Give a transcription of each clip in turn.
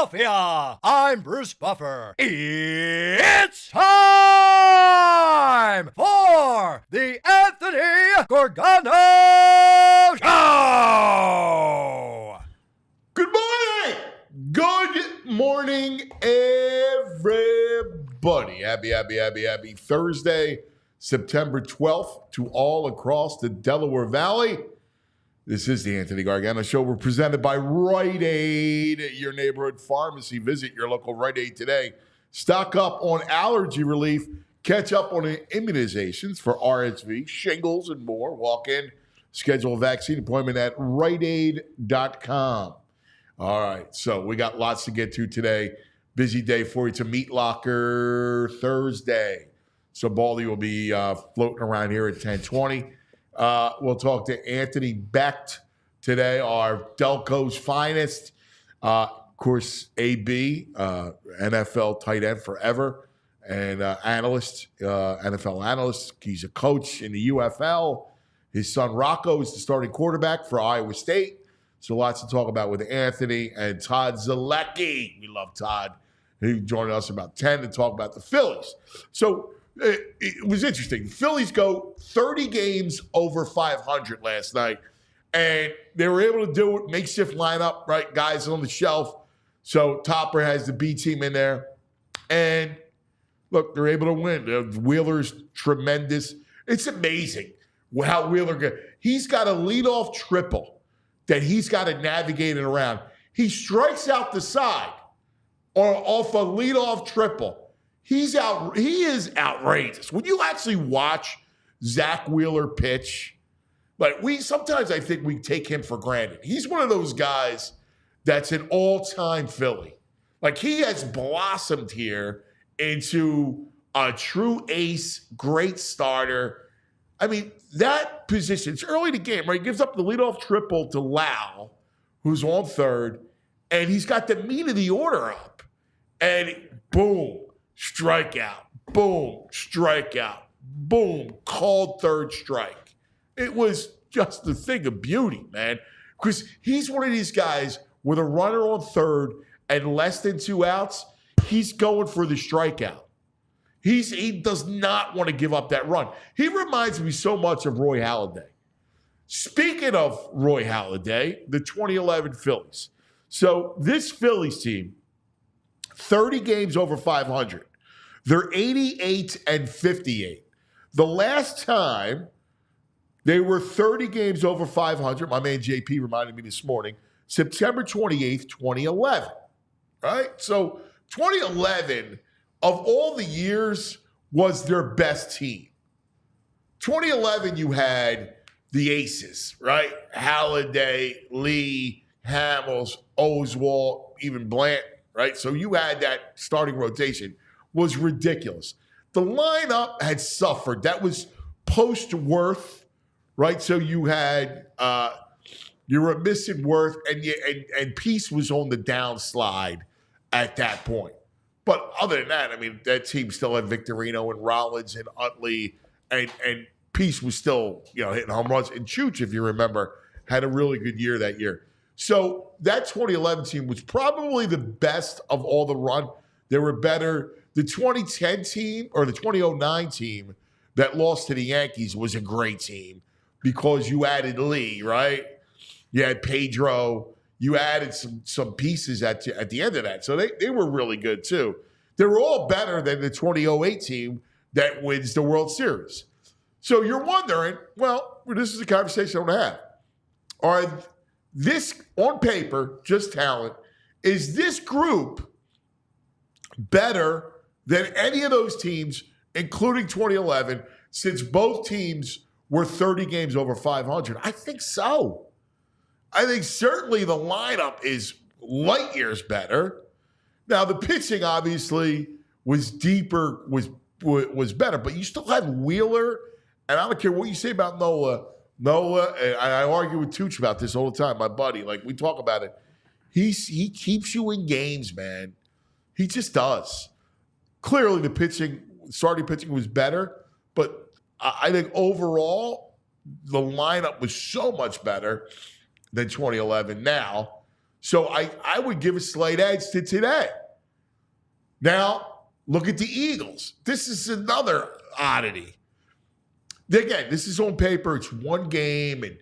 Philadelphia. I'm Bruce Buffer. It's time for the Anthony Gorgano Show. Good morning. Good morning, everybody. Happy Thursday, September 12th to all across the Delaware Valley. This is the Anthony Gargano Show. We're presented by Rite Aid, your neighborhood pharmacy. Visit your local Rite Aid today. Stock up on allergy relief. Catch up on immunizations for RSV, shingles, and more. Walk in, schedule a vaccine appointment at riteaid.com. All right, so we got lots to get to today. Busy day for you. It's a Meat Locker Thursday. So Baldy will be floating around here at 10:20. We'll talk to Anthony Becht today, our Delco's finest. Of course, AB, NFL tight end forever, and analyst, NFL analyst. He's a coach in the UFL. His son Rocco is the starting quarterback for Iowa State. So lots to talk about with Anthony and Todd Zolecki. We love Todd. He joined us about 10 to talk about the Phillies. So it was interesting. The Phillies go 30 games over 500 last night, and they were able to do it. Makeshift lineup, right? Guys on the shelf. So Topper has the B team in there. And look, they're able to win. Wheeler's tremendous. It's amazing how Wheeler he's got a leadoff triple that he's got to navigate it around. He strikes out the side or off a leadoff triple. He is outrageous. When you actually watch Zack Wheeler pitch, like sometimes I think we take him for granted. He's one of those guys that's an all-time Philly. Like he has blossomed here into a true ace, great starter. I mean, that position, it's early in the game, right? He gives up the leadoff triple to Lau, who's on third, and he's got the meat of the order up. And boom, strikeout, boom, strikeout, boom, called third strike. It was just a thing of beauty, man. Because he's one of these guys with a runner on third and less than 2 outs, he's going for the strikeout. He does not want to give up that run. He reminds me so much of Roy Halladay. Speaking of Roy Halladay, the 2011 Phillies. So this Phillies team, 30 games over 500. They're 88-58. The last time they were 30 games over 500, my man JP reminded me this morning, September 28th, 2011. Right? So 2011, of all the years, was their best team. 2011, you had the aces, right? Halladay, Lee, Hamels, Oswalt, even Blant, right? So you had that starting rotation was ridiculous. The lineup had suffered. That was post-Worth, right? So you had you were missing Worth, and Peace was on the downslide at that point. But other than that, I mean, that team still had Victorino and Rollins and Utley, and Peace was still, hitting home runs. And Chooch, if you remember, had a really good year that year. So that 2011 team was probably the best of all the run. They were better. The 2010 team or the 2009 team that lost to the Yankees was a great team because you added Lee, right? You had Pedro. You added some pieces at the end of that. So they were really good too. They were all better than the 2008 team that wins the World Series. So you're wondering, well, this is a conversation I want to have. Are this, on paper, just talent, is this group better than any of those teams, including 2011, since both teams were 30 games over 500? I think so. I think certainly the lineup is light years better. Now, the pitching obviously was deeper, was better, but you still have Wheeler, and I don't care what you say about Nola. Nola, and I argue with Tooch about this all the time, my buddy. Like, we talk about it. He keeps you in games, man. He just does. Clearly, the starting pitching was better, but I think overall, the lineup was so much better than 2011 now. So I would give a slight edge to today. Now, look at the Eagles. This is another oddity. Again, this is on paper. It's one game, and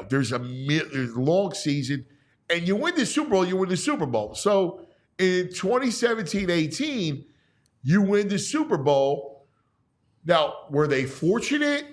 there's a long season, and you win the Super Bowl, you win the Super Bowl. So in 2017-18, you win the Super Bowl. Now, were they fortunate?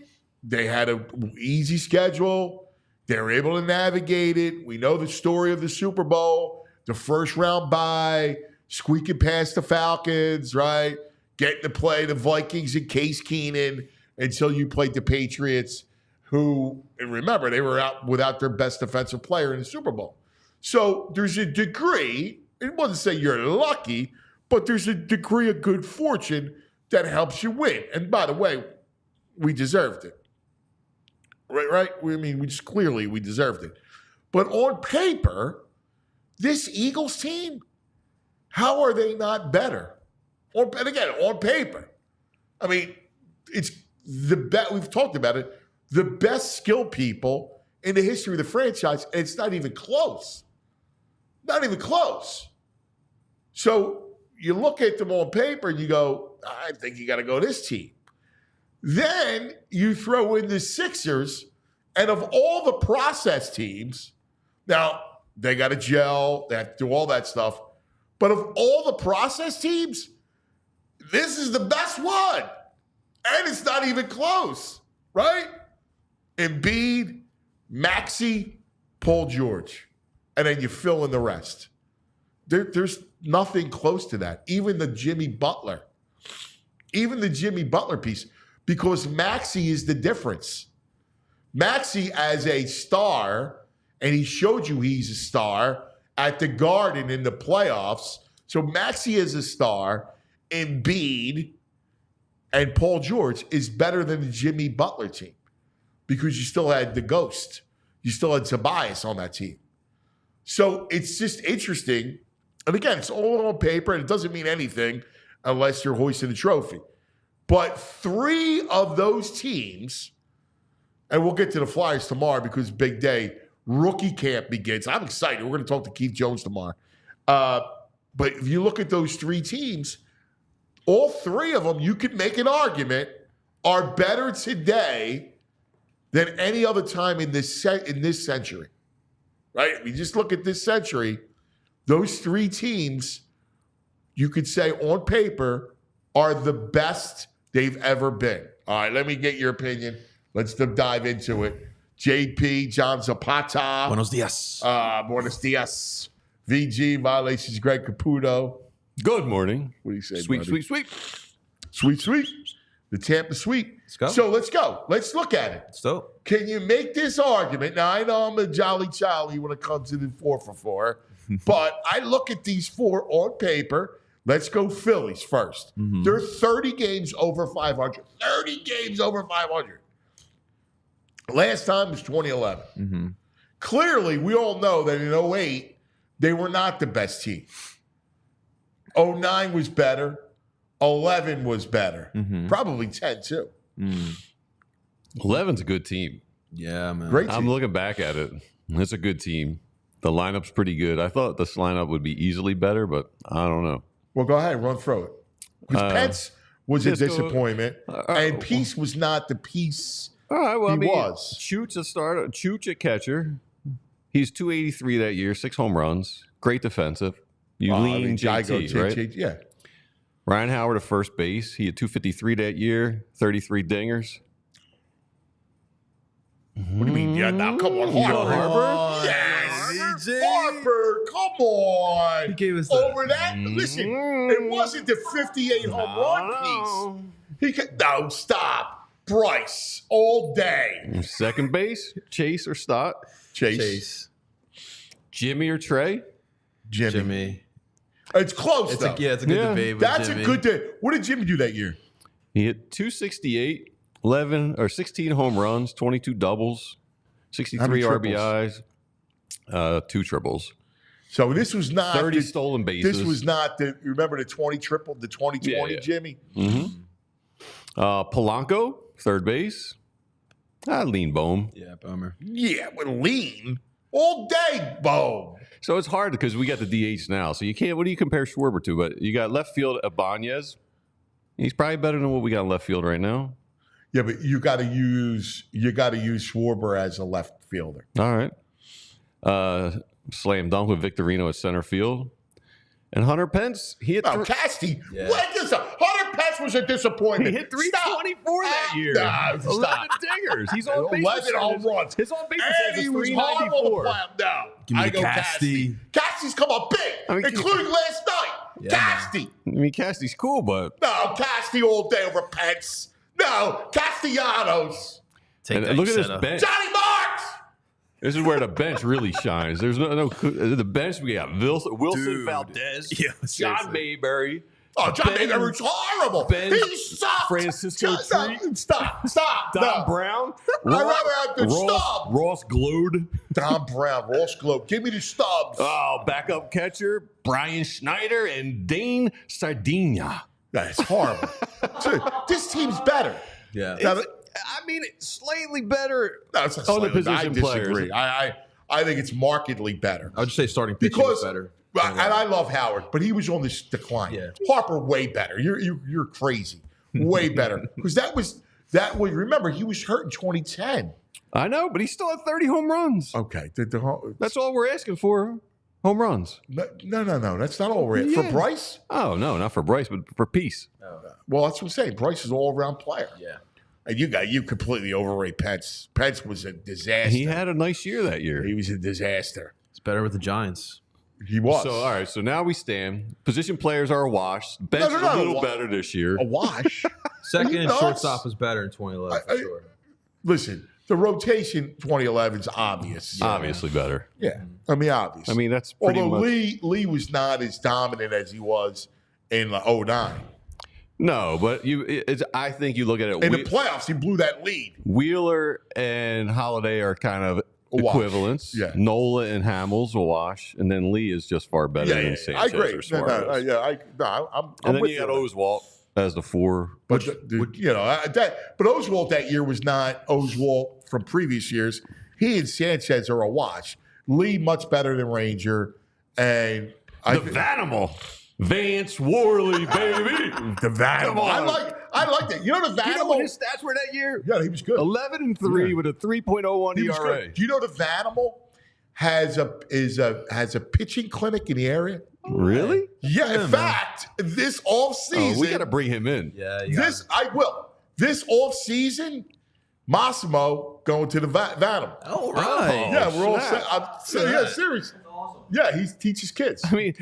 They had an easy schedule. They were able to navigate it. We know the story of the Super Bowl, the first round bye, squeaking past the Falcons, right? Getting to play the Vikings and Case Keenum until you played the Patriots, who, and remember, they were out without their best defensive player in the Super Bowl. So there's a degree, it wasn't say you're lucky, but there's a degree of good fortune that helps you win. And by the way, we deserved it. Right? We deserved it. But on paper, this Eagles team, how are they not better? And again, on paper. I mean, it's the best, we've talked about it, the best skilled people in the history of the franchise, and it's not even close. Not even close. So you look at them on paper and you go, I think you got to go this team. Then you throw in the Sixers, and of all the process teams, now they got to gel, they have to do all that stuff, but of all the process teams, this is the best one. And it's not even close, right? Embiid, Maxey, Paul George. And then you fill in the rest. There's nothing close to that. Even the Jimmy Butler piece, because Maxey is the difference. Maxey as a star, and he showed you he's a star at the Garden in the playoffs. So Maxey is a star. Embiid and Paul George is better than the Jimmy Butler team because you still had the Ghost. You still had Tobias on that team. So it's just interesting. And again, it's all on paper, and it doesn't mean anything unless you're hoisting a trophy. But three of those teams, and we'll get to the Flyers tomorrow because big day, rookie camp begins. I'm excited. We're going to talk to Keith Jones tomorrow. But if you look at those three teams, all three of them, you could make an argument, are better today than any other time in this century. Right? If you just look at this century, those three teams, you could say on paper, are the best they've ever been. All right, let me get your opinion. Let's dive into it. JP, John Zapata. Buenos dias. Buenos dias. VG, Violations, Greg Caputo. Good morning. What do you say, Sweep, buddy? sweep, sweep. Sweep, sweep. The Tampa sweep. Let's go. So let's go. Let's look at it. So, Can you make this argument? Now, I know I'm a jolly Charlie when it comes to the 4-for-4, but I look at these four on paper. Let's go Phillies first. Mm-hmm. They're 30 games over 500. 30 games over 500. Last time was 2011. Mm-hmm. Clearly, we all know that in 08, they were not the best team. 09 was better. 11 was better. Mm-hmm. Probably 10, too. 11's a good team. yeah, man. Great team. I'm looking back at it. It's a good team. The lineup's pretty good. I thought this lineup would be easily better, but I don't know. Well, go ahead. Run through it. Because Pence was a just go- disappointment, and Peace was not the Peace All right, well, he was. Chooch a starter. Chooch a catcher. He's 283 that year, 6 home runs. Great defensive. You lean JT, right? Yeah. Ryan Howard at first base. He had 253 that year, 33 dingers. What do you mean? Yeah, now come on. Harper? Yes. DJ. Harper, come on. He gave us that. Over that? Listen, it wasn't the 58 home run piece. No, stop. Bryce, all day. Second base, Chase or Stott. Chase. Jimmy or Trey. Jimmy. It's close, though. It's a good debate. With That's Jimmy. a good day. What did Jimmy do that year? He hit 268, 16 home runs, 22 doubles, 63 RBIs, 2 triples, So this was not 30 the, stolen bases. This was not the. Remember the 2020 Yeah. Jimmy? Polanco, third base. Lean Bohm. Yeah, bummer. Yeah, with lean. All day, boom. So it's hard because we got the DH now. So you can't. What do you compare Schwarber to? But you got left field Ibanez. He's probably better than what we got in left field right now. Yeah, but you got to use Schwarber as a left fielder. All right. Slam dunk with Victorino at center field. And Hunter Pence, he hit Casty. Yeah. Hunter Pence was a disappointment. He hit 324 that year. 11 dingers. He's on base. 11 home runs. His on base and he was horrible to play him down. I go Casty. Casty's come up big, including last night. Yeah, Casty. I mean, Casty's cool, but no, Casty all day over Pence. No, Castellanos. Look at this bench. Johnny Marks. This is where the bench really shines. There's no the bench. We got Wilson Valdez, John Mayberry. Oh, John Mayberry's horrible. He sucks. Francisco Tree. Stop. Don Brown. I'd rather have the stub. Ross Glode. Don Brown. Ross Glode. Give me the stubs. Oh, backup catcher Brian Schneider and Dane Sardina. That's horrible. This team's better. Yeah. I mean, it's slightly better on the position players. I think it's markedly better. I would just say starting pitching is better. And I love Howard, but he was on this decline. Yeah. Harper, way better. You're crazy. Way better. Because that was remember, he was hurt in 2010. I know, but he still had 30 home runs. Okay. That's all we're asking for. Home runs. No. That's not all we're asking. For Bryce? Oh, no, not for Bryce, but for Peace. Well, that's what I'm saying. Bryce is an all-around player. Yeah. And you completely overrate Pence. Pence was a disaster. He had a nice year that year. He was a disaster. It's better with the Giants. He was. So, all right. So now we stand. Position players are a wash. Bench is a little better this year. A wash? Second and shortstop was better in 2011 for sure. Listen, the rotation 2011 is obvious. Yeah. Obviously better. Yeah. I mean, obvious. I mean, that's pretty Although much. Lee was not as dominant as he was in 2009. No, but I think you look at it. In the playoffs, he blew that lead. Wheeler and Holiday are kind of equivalents. Yeah. Nola and Hamels will wash, and then Lee is just far better than Sanchez I agree. or Suarez. I'm and then with you got Oswalt as the 4. But but Oswalt that year was not Oswalt from previous years. He and Sanchez are a wash. Lee much better than Ranger, and Vanimal. Vance Worley, baby. The Vanimal. I like that. You know the Vanimal. You know what his stats were that year? Yeah, he was good. 11-3 with a 3.01 ERA. Do you know the Vanimal has a pitching clinic in the area? Really? Yeah. In fact, this offseason, we got to bring him in. Yeah. I will. This offseason, Massimo going to the Vanimal. Oh, right. Yeah, we're all set. Yeah, seriously. Yeah, he teaches kids. I mean,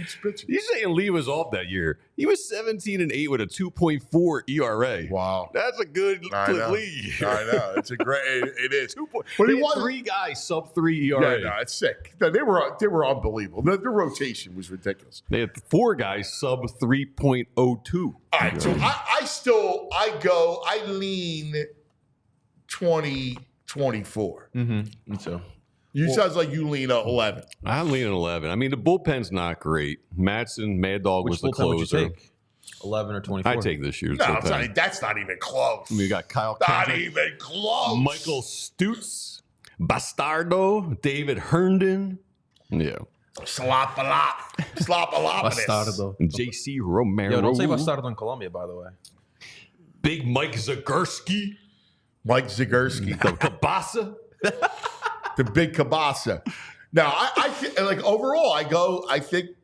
you're saying Lee was off that year. He was 17-8 with a 2.4 ERA. Wow. That's a good Lee. I know. It's a great, it is. But he won 3 guys sub-3 ERA. Yeah, no, it's sick. No, they were unbelievable. The rotation was ridiculous. They had 4 guys sub 3.02. All right, so I lean 2024. Mm-hmm. So. Sounds like you lean 11. I'm leaning 11. I mean, the bullpen's not great. Matson, Mad Dog was the closer. Would you take? 11 or 24? I take this year's No, bullpen. that's not even close. I mean, you got Kyle Not Kendrick, even close. Michael Stutz, Bastardo, David Herndon. Yeah. Slop-a-lop. Bastardo. And J.C. Romero. Yo, don't say Bastardo in Colombia, by the way. Big Mike Zagurski. Mike Zagurski. The Kabasa. The big Kabasa. Now, I overall, I think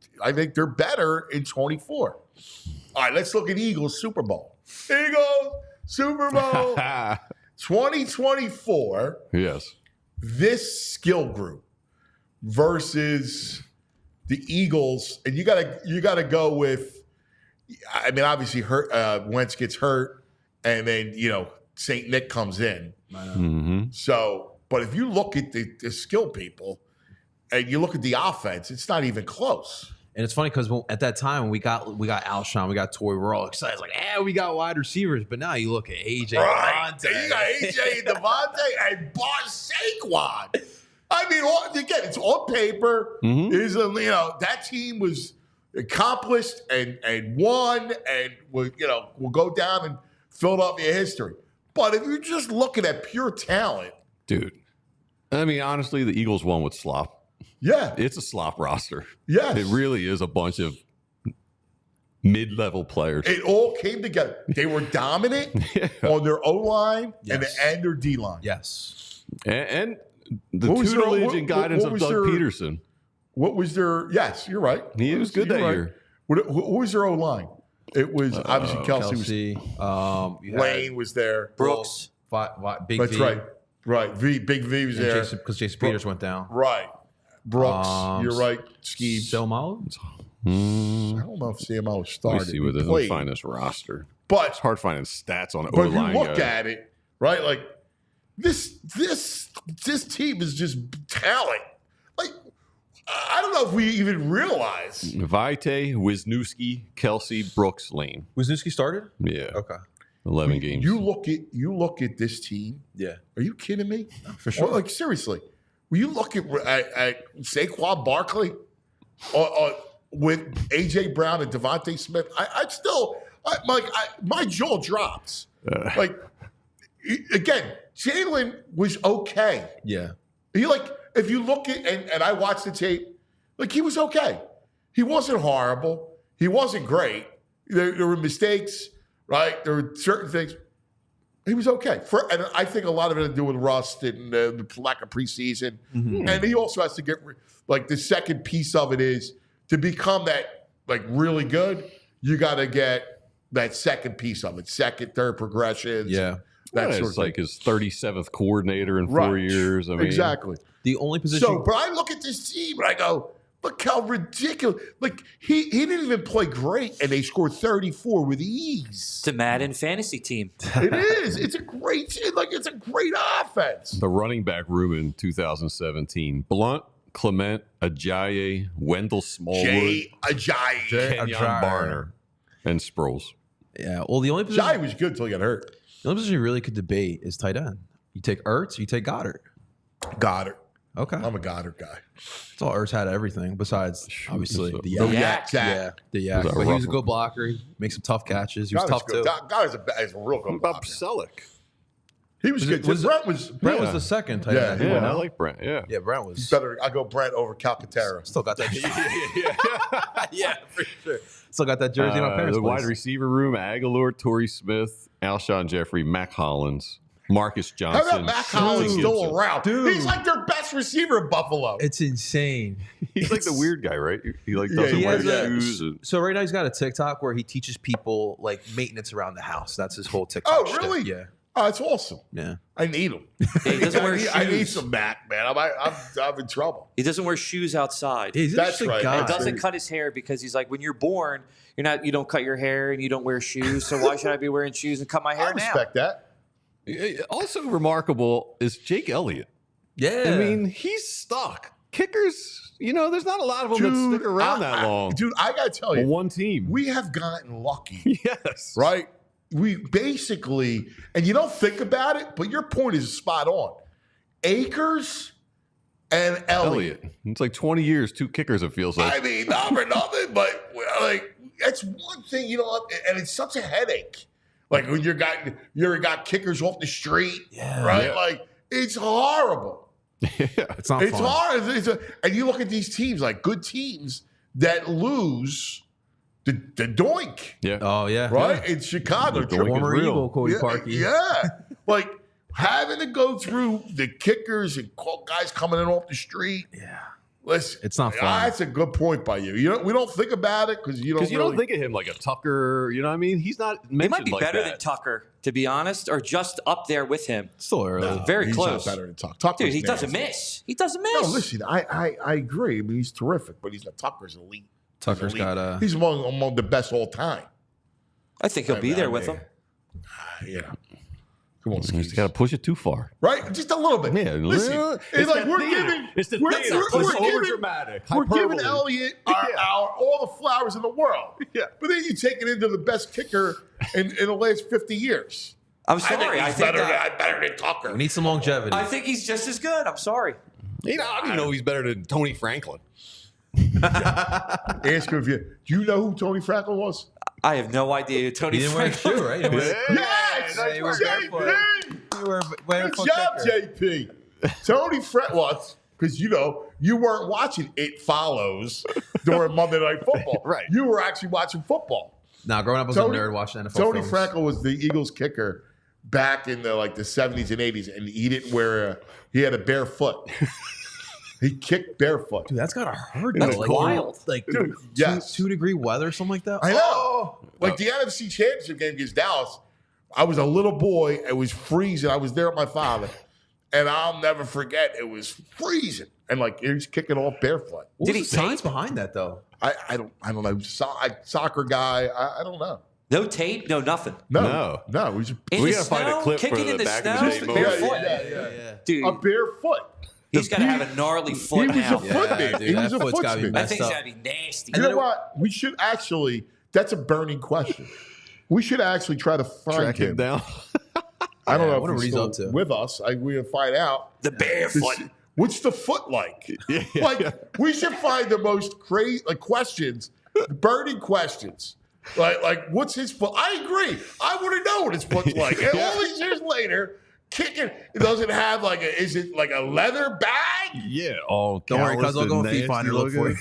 they're better in 24. All right, let's look at Eagles Super Bowl. Eagles Super Bowl 2024. Yes. This skill group versus the Eagles, and you gotta go with. I mean, obviously, Wentz gets hurt, and then St. Nick comes in. Mm-hmm. So. But if you look at the skill people and you look at the offense, it's not even close. And it's funny because at that time when we got Alshon, we got Torrey, we're all excited. It's like, we got wide receivers. But now you look at AJ, right. Devontae. You got AJ, Devontae, and Saquon. I mean, again, it's on paper. Mm-hmm. That team was accomplished and won, and will go down in Philadelphia history. But if you're just looking at pure talent. Dude, I mean, honestly, the Eagles won with slop. Yeah. It's a slop roster. Yes. It really is a bunch of mid-level players. It all came together. They were dominant on their O-line and their D-line. Yes. And the What was their- tutelage what- and guidance what of was Doug their- Peterson. What was their? Yes, you're right. He was good that year. What was their O-line? It was obviously Kelsey. You had Lane was there. Brooks. Big That's V. right. Right. Big V was there. Because Jason Peters went down. Right. Brooks. You're right. Skeeves. Selmo? I don't know if CMO Let me started. see what He they played. find this roster. But It's hard finding stats on But if you O-line look guys. at it, right, like this team is just talent. Like I don't know if we even realize. Vitae, Wisniewski, Kelsey, Brooks, Lane. Wisniewski started? Yeah. Okay. 11 games. You look at this team. Yeah. Are you kidding me? For sure. Like seriously, when you look at Saquon Barkley with AJ Brown and Devontae Smith, my jaw drops. Like again, Jalen was okay. Yeah. If you look at and I watched the tape, like he was okay. He wasn't horrible. He wasn't great. There were mistakes, right? There were certain things. He was okay. And I think a lot of it had to do with rust and the lack of preseason. Mm-hmm. And he also has to get the second piece of it is to become that really good. You got to get that second piece of it, second, third progressions. Yeah. That It's sort of like thing. his 37th coordinator in 4 Right. years. I mean, Exactly. The only position. So, but I look at this team and I go, look how ridiculous. Like, he didn't even play great, and they scored 34 with ease. It's a Madden fantasy team. It is. It's a great team. It's a great offense. The running back room in 2017. Blunt, Clement, Ajayi, Wendell Smallwood, Jay Ajayi. Kenyon Ajayi. Barner, and Sproles. Yeah. Well, the only position, Ajayi was good until he got hurt. the only position you really could debate is tight end. You take Ertz, you take Goddard. Goddard. Okay. I'm a Goddard guy. That's all Ertz had everything besides, obviously, So- the The yak. yak. Yeah, the yak. Was that But he was a rough? good blocker. He makes some tough catches. He was Goddard's tough, good. too. Goddard's a real good What about blocker. Selleck? He was good. Brent was Brent was Yeah. the second tight Yeah, end. he Yeah, was. I like Brent. Yeah. Yeah, Brent was. better. I go Brent over Calcaterra. Still got that. Yeah, for sure. Still got that jersey in my parents' the wide place. receiver room: Aguilar, Torrey Smith, Alshon Jeffrey, Mac Hollins, Marcus How Johnson. about Mac Hollins Shelton still Gibson. around? Dude. He's like their best receiver in Buffalo. It's insane. He's like the weird guy, right? He Yeah, doesn't he wear has a- shoes. And, So right now he's got a TikTok where he teaches people like maintenance around the house. That's his whole TikTok. Oh, shtick. really? Yeah. Oh, that's awesome. Yeah. I need him. Yeah, he doesn't wear I need shoes. some Mac, man. I'm in trouble. He doesn't wear shoes outside. Yeah, he's an That's interesting right. guy. He doesn't cut his hair because he's like, when you're born, you don't cut your hair and you don't wear shoes. So why should I be wearing shoes and cut my I hair now? respect that. also remarkable is Jake Elliott. Yeah. I mean, he's stuck. Kickers, there's not a lot of them that stick around that long. Dude, I got to tell On you, one team. we have gotten lucky, yes. right? We basically, and you don't think about it, but your point is spot on. Akers and Elliott. It's like 20 years, 2 kickers, it feels like. I mean, not for nothing, but that's one thing, and it's such a headache. Like when you got kickers off the street, right? Yeah. Like it's horrible. it's not It's fun. hard. And you look at these teams, like good teams that lose the doink, Yeah. Oh yeah. right? In Chicago, The doink is Former real. Eagle, Cody yeah, Parkey. yeah. Like having to go through the kickers and guys coming in off the street. Yeah. Listen, It's not fun. That's a good point by you. We don't think about it because you don't. Because you don't think of him like a Tucker, you know what I mean? He's not mentioned He might be like better that. than Tucker, to be honest, or just up there with him. Still early. Very he's close. Not better than Tucker. Dude, he doesn't miss. He doesn't miss. No, listen, I agree. I mean, he's terrific, but he's not Tucker's elite. Tucker's He's elite. got He's among the best all time. I think he'll be there with him. Yeah. Come on, He's Skeezy. got to push it too far. Right? Just a little bit. Yeah, Listen, it's like we're giving. It's the we're, theater. we're It's giving- overdramatic. We're giving Hyperbole. Elliott all the flowers in the world. Yeah. But then you take it into the best kicker in the last 50 years. I'm sorry. I think better than Tucker. We need some longevity. I think he's just as good. I'm sorry. I don't even know he's better than Tony Franklin. Ask him do you know who Tony Franklin was? I have no idea. Tony He didn't wear a Franklin. shoe, right? He didn't wear- Yes! he was JP! You were Good job, JP. Tony Franklin. Well, because you weren't watching It Follows during Monday Night Football. Right. You were actually watching football. Now, growing up as a nerd watching NFL Tony films. Frankel was the Eagles kicker back in the 70s and 80s, and he didn't wear he had a bare foot. He kicked barefoot. Dude, that's gotta hurt. That's though. wild. Like Dude, yes. 2-degree weather or something like that. I know. Oh. Like the NFC Championship game against Dallas, I was a little boy. It was freezing. I was there with my father, and I'll never forget. It was freezing, and he was kicking off barefoot. What Did was he the science tape? behind that though? I don't know. Soccer guy. I don't know. No tape, no nothing. No. It was In We the gotta find a snow, clip for kicking the in the back of snow, the day moment. barefoot. yeah. Dude, A barefoot. he's got to have a gnarly foot He was now. a footman. dude, He that was a foot's gotta be footsman. That messed thing's up. got to be nasty. You know what? We should actually. That's a burning question. We should actually try to find Track him him. down. I don't Yeah, I know wonder if what he's he's still up to. with us. We'll find out. The barefoot. What's the foot like? We should find the most crazy questions, burning questions. Like what's his foot? I agree. I want to know what his foot's like. And all these years later, kicking, it doesn't have is it like a leather bag? Yeah. All Don't worry, cuz I'll go and and feed finder look for you.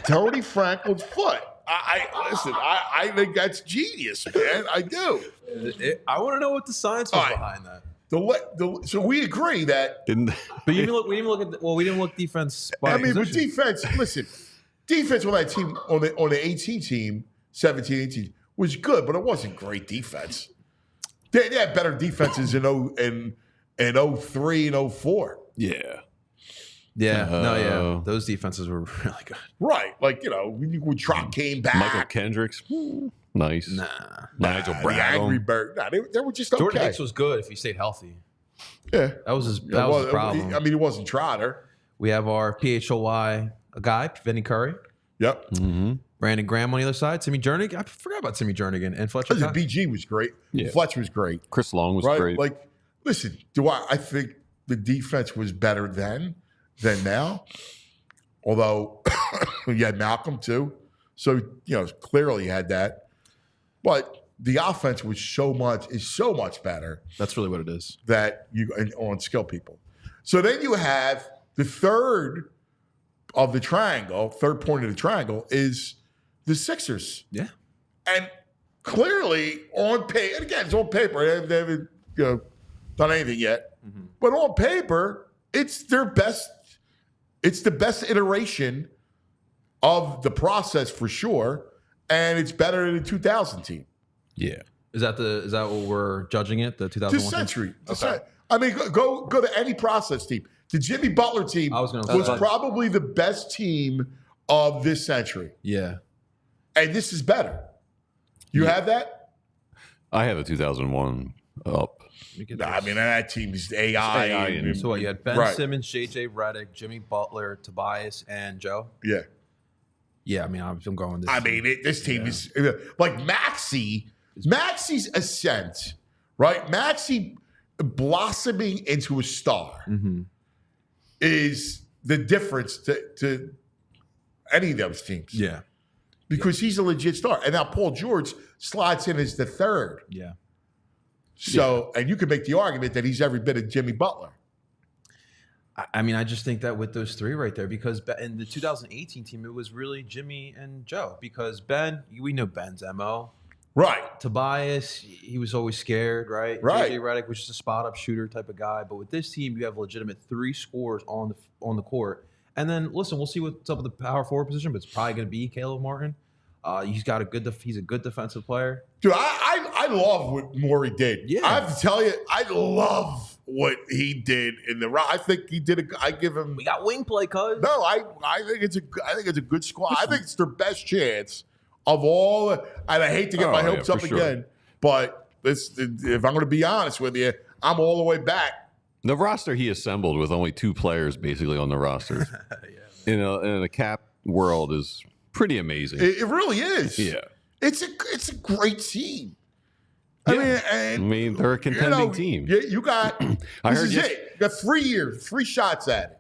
Tony Frankel's foot. I think that's genius, man. I do. I want to know what the science was All right. behind that. So we agree that. Didn't- But we didn't look at. We didn't look defense. By I mean, with position. defense, listen, defense on that team, on the 18 team, 17, 18, was good, but it wasn't great defense. They had better defenses in 03 and 04. Yeah. Yeah, those defenses were really good. Right. When Trot came back. Michael Kendricks. Nice. Nah, Nigel The Angry Bradham. Bird. Nah, they were just okay. Jordan Hicks was good if he stayed healthy. Yeah. That was his problem. I mean, it wasn't Trotter. We have our PHLY guy, Vinny Curry, Yep. Brandon Graham on the other side, Timmy Jernigan. I forgot about Timmy Jernigan and Fletcher. Listen, Cox. BG was great. Yeah. Fletch was great. Chris Long was Right? great. Listen, I think the defense was better then than now. Although you had Malcolm too. So, clearly you had that. But the offense is so much better That's really what it is. that on skill people. So then you have the third of the triangle, third point of the triangle is the Sixers. Yeah. And clearly on paper, and again, it's on paper. They haven't done anything yet. Mm-hmm. But on paper, it's their best. It's the best iteration of the process for sure, and it's better than the 2000 team. yeah. Is that what we're judging it? The 2001 This team? century. Okay. I mean, go to any process team. The Jimmy Butler team I was gonna say was that. probably the best team of this century, Yeah. and this is better. You have that? I have a 2001 up. Nah, I mean, that team is AI. AI and- So what? You had Ben Right. Simmons, JJ Redick, Jimmy Butler, Tobias, and Joe. Yeah. Yeah, I mean, I'm going this. I mean, this team is like Maxi's ascent, right? Maxi blossoming into a star is the difference to any of those teams. Yeah. Because he's a legit star. And now Paul George slides in as the third. Yeah. So, and you can make the argument that he's every bit of Jimmy Butler. I mean, I just think that with those three right there, because in the 2018 team, it was really Jimmy and Joe. Because Ben, we know Ben's MO. Right. Tobias, he was always scared, right? Right. JJ Redick was just a spot up shooter type of guy. But with this team, you have legitimate three scorers on the court. And then listen, we'll see what's up with the power forward position, but it's probably going to be Caleb Martin. He's a good defensive player. Dude, I love what Morey did. Yeah. I have to tell you, I love what he did in the round. I think he did. I give him. We got wing play, cuz. No, I think it's a good squad. I think it's their best chance of all. And I hate to get my hopes up for again, but if I'm going to be honest with you, I'm all the way back. The roster he assembled with only two players basically on the roster, in a cap world is pretty amazing. It really is. Yeah. It's a great team. Yeah. I I mean, mean, they're a contending team. You got. I This heard is it. You got 3 years, 3 shots at it.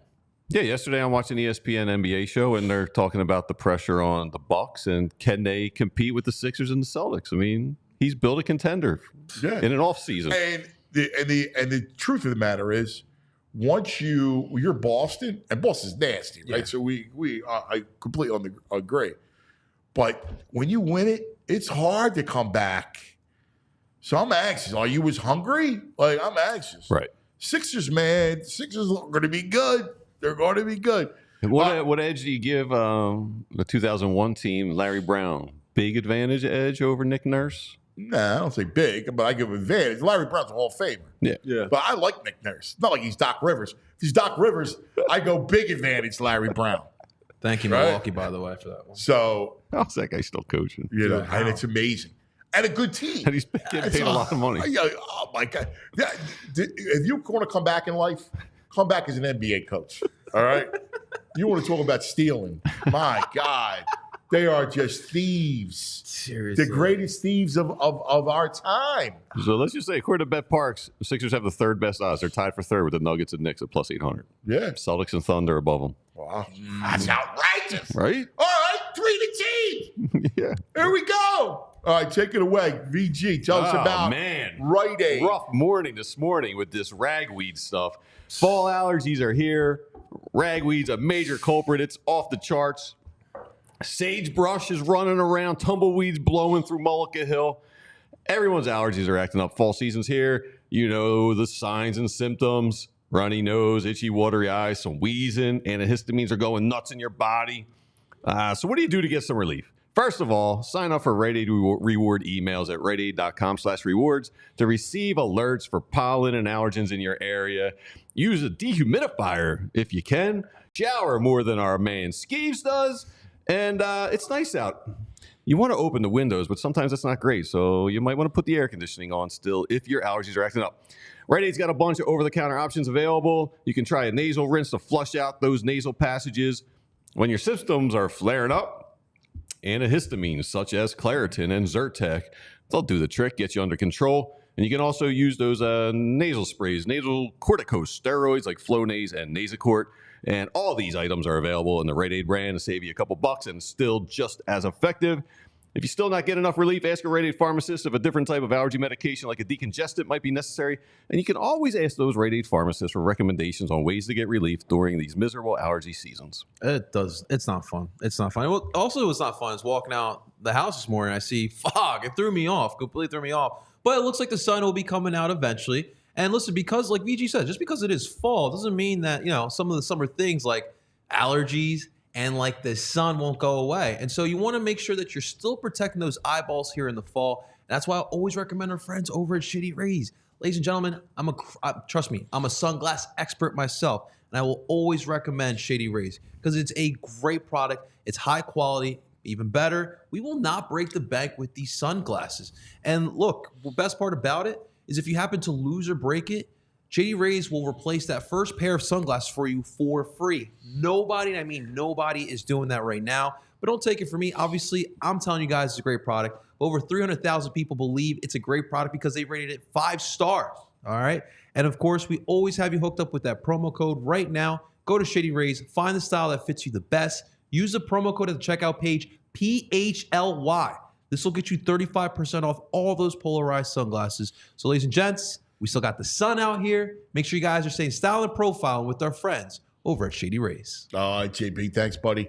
Yeah, yesterday I'm watching ESPN NBA show, and they're talking about the pressure on the Bucks and can they compete with the Sixers and the Celtics. I mean, he's built a contender Yeah. in an off season. And the truth of the matter is, once you're Boston, and Boston's nasty, right? Yeah. So I completely agree. But when you win it, it's hard to come back. So I'm anxious. Are you as hungry? Like, I'm anxious. Right. Sixers, man. Sixers are going to be good. They're going to be good. What edge do you give the 2001 team, Larry Brown? Big advantage edge over Nick Nurse? Nah, I don't say big, but I give him advantage. Larry Brown's a Hall of Famer. Yeah. But I like Nick Nurse. It's not like he's Doc Rivers. If he's Doc Rivers, I go big advantage Larry Brown. Thank you, Right? Milwaukee, by the way, for that one. So, How's that guy still coaching? and it's amazing. And a good team. And he's getting paid a lot of money. Oh, my God. If you want to come back in life, come back as an NBA coach. All right? You want to talk about stealing. My God. They are just thieves. Seriously. The greatest thieves of our time. So let's just say, according to Bet Parks, the Sixers have the third best odds. They're tied for third with the Nuggets and Knicks at plus 800. Yeah. Celtics and Thunder above them. Wow. That's outrageous. Right? All right. 3 to team. Yeah. Here we go. All right. Take it away. VG, tell us about Rite Aid. Rough morning this morning with this ragweed stuff. Fall allergies are here. Ragweed's a major culprit. It's off the charts. Sagebrush is running around. Tumbleweeds blowing through Mullica Hill. Everyone's allergies are acting up. Fall season's here. You know the signs and symptoms. Runny nose, itchy, watery eyes, some wheezing. Antihistamines are going nuts in your body. So what do you do to get some relief? First of all, sign up for Rite Aid reward emails at riteaid.com/rewards to receive alerts for pollen and allergens in your area. Use a dehumidifier if you can. Shower more than our man Skeeves does. And it's nice out. You want to open the windows, but sometimes that's not great. So you might want to put the air conditioning on still if your allergies are acting up. Rite Aid's got a bunch of over-the-counter options available. You can try a nasal rinse to flush out those nasal passages. When your symptoms are flaring up, antihistamines such as Claritin and Zyrtec, they'll do the trick, get you under control. And you can also use those nasal sprays, nasal corticosteroids like Flonase and Nasacort. And all these items are available in the Rite Aid brand to save you a couple bucks and still just as effective. If you still not get enough relief, ask a Rite Aid pharmacist if a different type of allergy medication like a decongestant might be necessary. And you can always ask those Rite Aid pharmacists for recommendations on ways to get relief during these miserable allergy seasons. It's not fun. It's not fun. Well, also, what's not fun is walking out the house this morning. I see fog. It threw me off. Completely threw me off. But it looks like the sun will be coming out eventually. And listen, because like VG said, just because it is fall doesn't mean that, some of the summer things like allergies and like the sun won't go away. And so you want to make sure that you're still protecting those eyeballs here in the fall. And that's why I always recommend our friends over at Shady Rays. Ladies and gentlemen, trust me, I'm a sunglass expert myself. And I will always recommend Shady Rays because it's a great product. It's high quality. Even better, we will not break the bank with these sunglasses. And look, the best part about it is if you happen to lose or break it, Shady Rays will replace that first pair of sunglasses for you for free. Nobody, and I mean nobody, is doing that right now. But don't take it from me. Obviously, I'm telling you guys it's a great product. Over 300,000 people believe it's a great product because they rated it 5 stars. All right. And of course, we always have you hooked up with that promo code right now. Go to Shady Rays, find the style that fits you the best. Use the promo code at the checkout page, PHLY. This will get you 35% off all those polarized sunglasses. So, ladies and gents, we still got the sun out here. Make sure you guys are staying style and profile with our friends over at Shady Rays. All right, JB. Thanks, buddy.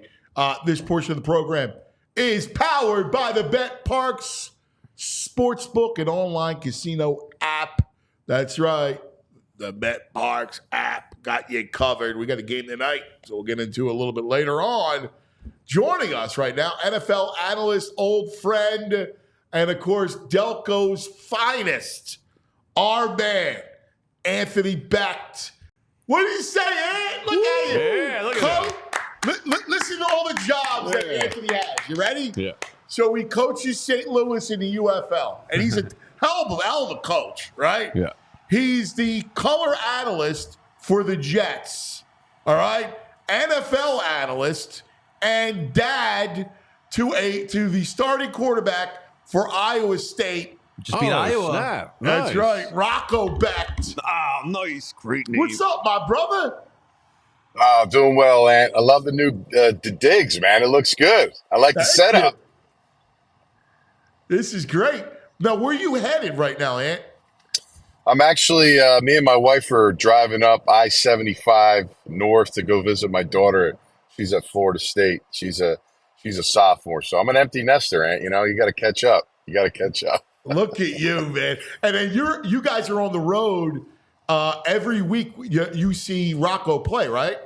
This portion of the program is powered by the Bet Parks Sportsbook and online casino app. That's right. The Bet Parks app got you covered. We got a game tonight, so we'll get into it a little bit later on. Joining us right now, NFL analyst, old friend, and of course, Delco's finest, our man, Anthony Becht. What did you say, Ant? Look at you. Yeah, look at that. Listen to all the jobs that Anthony has. You ready? Yeah. So he coaches St. Louis in the UFL, and he's a hell of a coach, right? Yeah. He's the color analyst for the Jets, all right? NFL analyst and dad to the starting quarterback for Iowa State. Just beat Iowa. Snap. That's Nice. right, Rocco Becht. Ah, nice. Great name. What's up, my brother? Doing well, Ant. I love the new digs, man. It looks good. I like the Thank setup. you. This is great. Now, where are you headed right now, Ant? I'm actually, me and my wife are driving up I-75 north to go visit my daughter. She's at Florida State. She's a sophomore. So I'm an empty nester, Ant. You know, you got to catch up. You got to catch up. Look at you, man. And then you guys are on the road every week. You see Rocco play, right?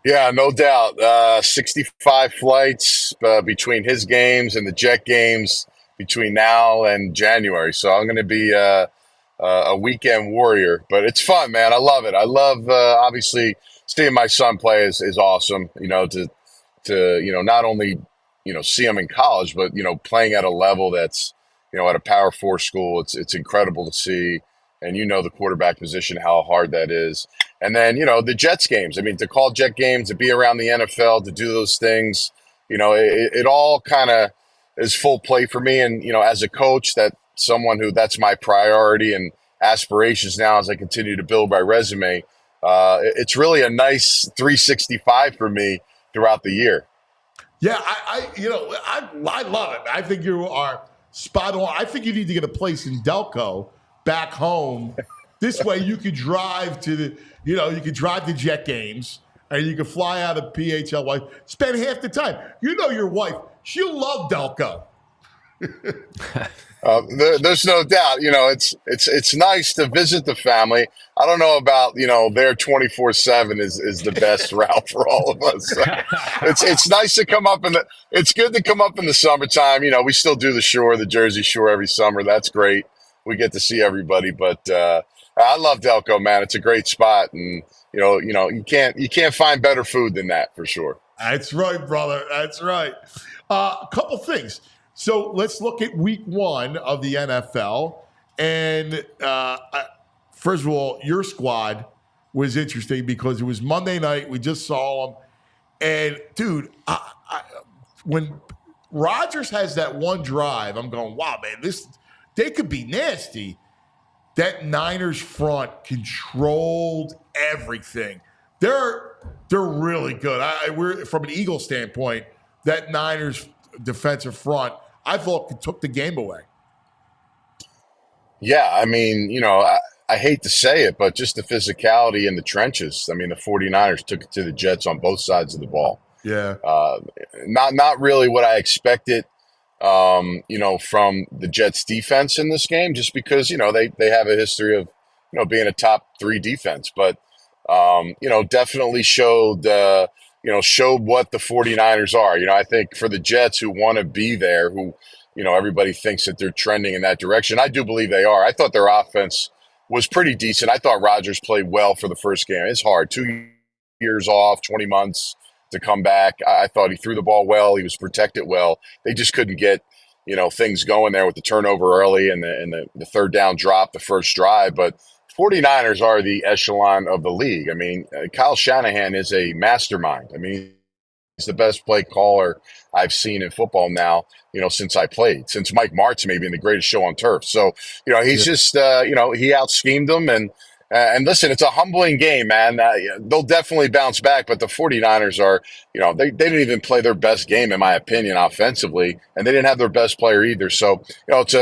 Yeah, no doubt. 65 flights between his games and the Jet games between now and January. So I'm going to be a weekend warrior, but it's fun, man. I love it. I love obviously seeing my son play is awesome. You know, to not only see him in college, but playing at a level that's at a Power Four school. It's incredible to see, and the quarterback position, how hard that is. And then the Jets games. I mean, to call Jet games, to be around the NFL, to do those things, it all kind of is full play for me. And as a coach, that's my priority and aspirations now as I continue to build my resume. It's really a nice 365 for me throughout the year. Yeah, I love it. I think you are spot on. I think you need to get a place in Delco back home. This way you could drive to the Jet games and you can fly out of PHLY, spend half the time. Your wife, she'll love Delco. There's no doubt. It's nice to visit the family. I don't know about their 24/7 is the best route for all of us. So it's nice to come up it's good to come up in the summertime. We still do the Jersey Shore every summer. That's great. We get to see everybody. But I love Delco, man. It's a great spot, and you can't find better food than that for sure. That's right, brother. That's right. A couple things. So let's look at week 1 of the NFL. And first of all, your squad was interesting because it was Monday night. We just saw them. And, dude, when Rodgers has that one drive, I'm going, wow, man, they could be nasty. That Niners front controlled everything. They're really good. We're from an Eagles standpoint, that Niners defensive front, I thought took the game away. Yeah, I mean, I hate to say it, but just the physicality in the trenches. I mean, the 49ers took it to the Jets on both sides of the ball. Yeah. Not really what I expected, from the Jets defense in this game, just because, they have a history of, being a top 3 defense, but, definitely showed what the 49ers are. I think for the Jets who want to be there, who, everybody thinks that they're trending in that direction. I do believe they are. I thought their offense was pretty decent. I thought Rodgers played well for the first game. It's hard. 2 years off, 20 months to come back. I thought he threw the ball well. He was protected well. They just couldn't get, things going there with the turnover early and the third down drop, the first drive. But 49ers are the echelon of the league. I mean, Kyle Shanahan is a mastermind. I mean, he's the best play caller I've seen in football now, since I played, since Mike Martz maybe in the greatest show on turf. So, he's just, he out-schemed them. And listen, it's a humbling game, man. They'll definitely bounce back, but the 49ers are, they didn't even play their best game, in my opinion, offensively, and they didn't have their best player either. So, it's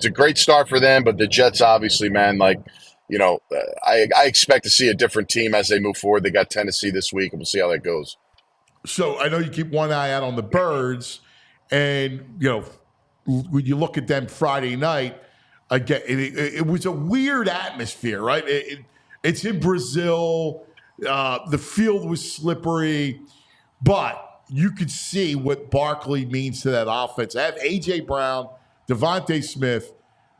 a great start for them, but the Jets, obviously, man, I expect to see a different team as they move forward. They got Tennessee this week, and we'll see how that goes. So I know you keep one eye out on the Birds, and, when you look at them Friday night, again, it was a weird atmosphere, right? It's in Brazil. The field was slippery, but you could see what Barkley means to that offense. I have A.J. Brown, Devontae Smith,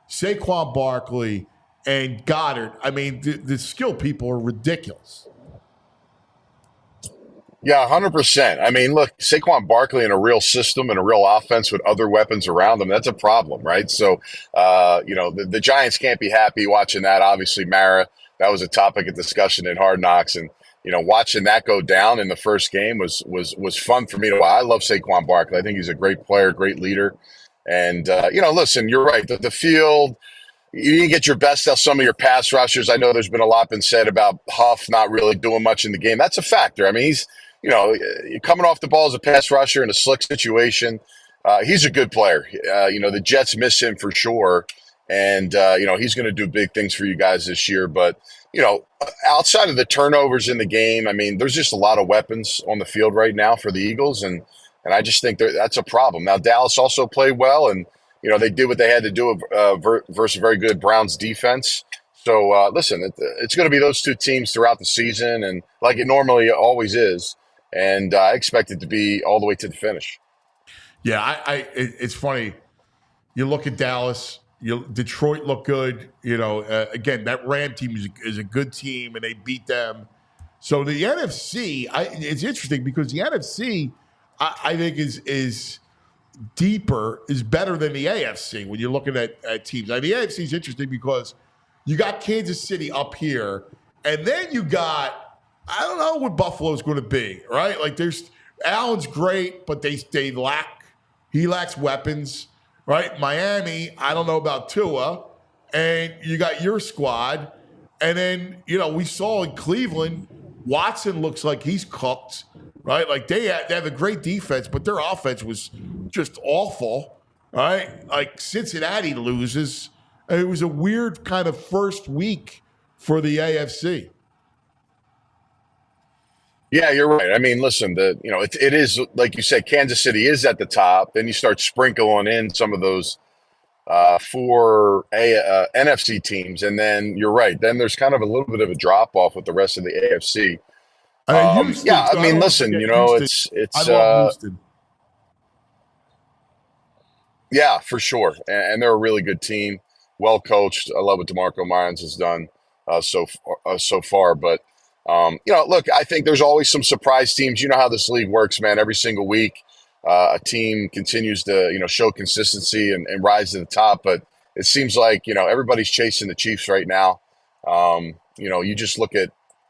Saquon Barkley, and Goddard. I mean, the skill people are ridiculous. Yeah, 100%. I mean, look, Saquon Barkley in a real system and a real offense with other weapons around him, that's a problem, right? So, the Giants can't be happy watching that. Obviously, Mara, that was a topic of discussion in Hard Knocks. And, watching that go down in the first game was fun for me to watch. I love Saquon Barkley. I think he's a great player, great leader. And, listen, you're right. The field, you didn't get your best out of some of your pass rushers. I know there's been a lot been said about Huff not really doing much in the game. That's a factor. I mean, he's coming off the ball as a pass rusher in a slick situation. He's a good player. The Jets miss him for sure. And, he's going to do big things for you guys this year. But, outside of the turnovers in the game, I mean, there's just a lot of weapons on the field right now for the Eagles. And I just think that's a problem. Now, Dallas also played well, and, they did what they had to do versus a very good Browns defense. So, listen, it's going to be those two teams throughout the season, and like it normally always is. And I expect it to be all the way to the finish. Yeah, it's funny. You look at Dallas. Detroit looked good. Again, that Ram team is a good team, and they beat them. So the NFC, it's interesting because the NFC, I think is deeper, is better than the AFC when you're looking at teams. Now, the AFC is interesting because you got Kansas City up here, and then you got, I don't know what Buffalo's going to be, right? Like Allen's great, but he lacks weapons, right? Miami, I don't know about Tua, and you got your squad. And then, we saw in Cleveland, Watson looks like he's cooked, right? Like they have a great defense, but their offense was just awful, right? Like Cincinnati loses. It was a weird kind of first week for the AFC. Yeah, you're right. I mean, listen, it is, like you said, Kansas City is at the top. Then you start sprinkling in some of those four NFC teams, and then you're right. Then there's kind of a little bit of a drop off with the rest of the AFC. Listen, I love Houston. Yeah, for sure, and they're a really good team, well coached. I love what DeMarco Ryans has done so far, but. Look, I think there's always some surprise teams. You know how this league works, man. Every single week, a team continues to, show consistency and rise to the top. But it seems like, everybody's chasing the Chiefs right now. You just look at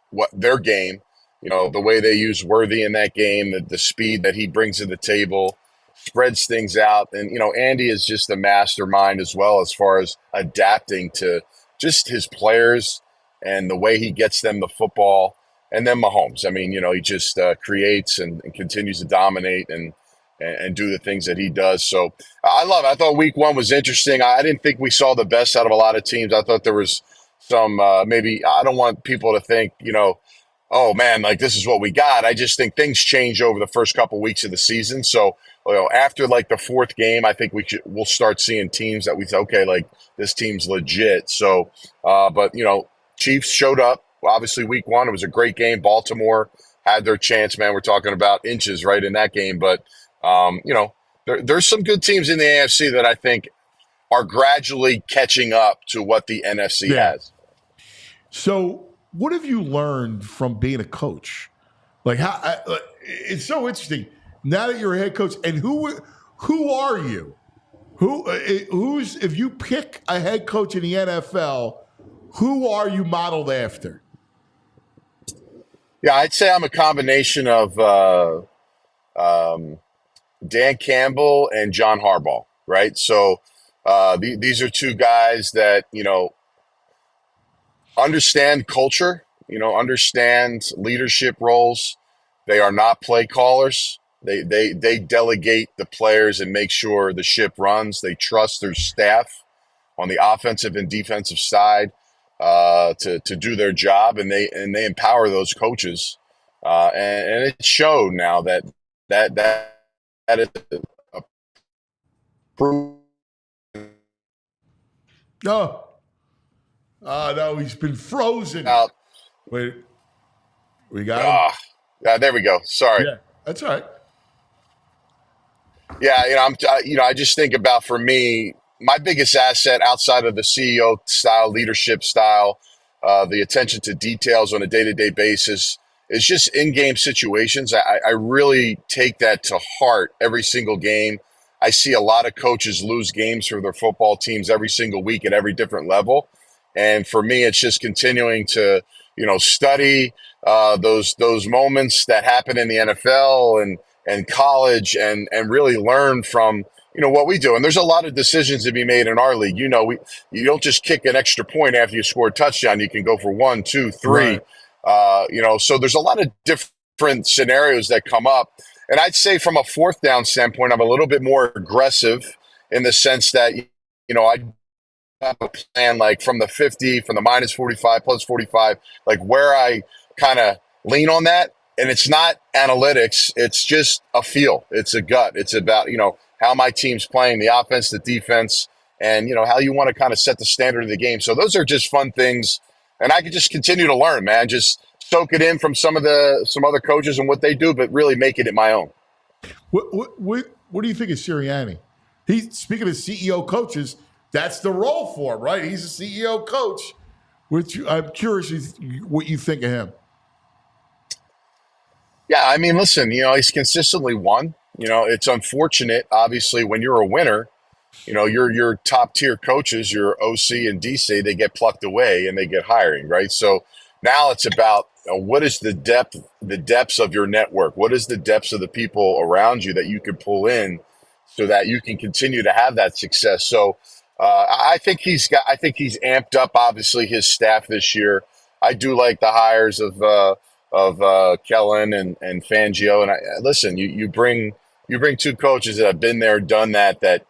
what their game, the way they use Worthy in that game, the speed that he brings to the table, spreads things out. And, Andy is just a mastermind as well as far as adapting to just his players and the way he gets them the football. And then Mahomes, I mean, he just creates and continues to dominate and do the things that he does. So I love it. I thought week one was interesting. I didn't think we saw the best out of a lot of teams. I thought there was some maybe I don't want people to think, oh, man, like this is what we got. I just think things change over the first couple weeks of the season. So, after like the fourth game, I think we'll start seeing teams that we say, okay, like this team's legit. So, but, Chiefs showed up. Obviously, week one, it was a great game. Baltimore had their chance, man. We're talking about inches right in that game. But, there's some good teams in the AFC that I think are gradually catching up to what the NFC has. So what have you learned from being a coach? Like it's so interesting. Now that you're a head coach, and who are you? Who's if you pick a head coach in the NFL, who are you modeled after? Yeah, I'd say I'm a combination of Dan Campbell and John Harbaugh, right? So these are two guys that, understand culture, understand leadership roles. They are not play callers. They delegate the players and make sure the ship runs. They trust their staff on the offensive and defensive side to do their job, and they empower those coaches, and it showed now that is a proof. No, he's been frozen. Wait, we got him. There we go. Sorry. Yeah, that's all right. Yeah, I just think about, for me, my biggest asset outside of the CEO style, leadership style, the attention to details on a day-to-day basis is just in-game situations. I really take that to heart every single game. I see a lot of coaches lose games for their football teams every single week at every different level. And for me, it's just continuing to, study those moments that happen in the NFL and college and really learn from, what we do. And there's a lot of decisions to be made in our league. You don't just kick an extra point after you score a touchdown. You can go for 1, 2, 3. Right. So there's a lot of different scenarios that come up. And I'd say from a fourth down standpoint, I'm a little bit more aggressive in the sense that, I have a plan, like from the 50, from the minus 45, plus 45, like where I kind of lean on that. And it's not analytics. It's just a feel. It's a gut. It's about, how my team's playing, the offense, the defense, and, how you want to kind of set the standard of the game. So those are just fun things. And I could just continue to learn, man. Just soak it in from some other coaches and what they do, but really make it my own. What do you think of Sirianni? He's speaking of CEO coaches. That's the role for him, right? He's a CEO coach. Which I'm curious what you think of him. Yeah, I mean, listen, he's consistently won. It's unfortunate, obviously, when you're a winner, your top tier coaches, your OC and DC, they get plucked away and they get hiring, right? So now it's about what is the depths of your network? What is the depths of the people around you that you can pull in so that you can continue to have that success? So I think he's amped up, obviously, his staff this year. I do like the hires of Kellen and Fangio. And listen, you bring two coaches that have been there, done that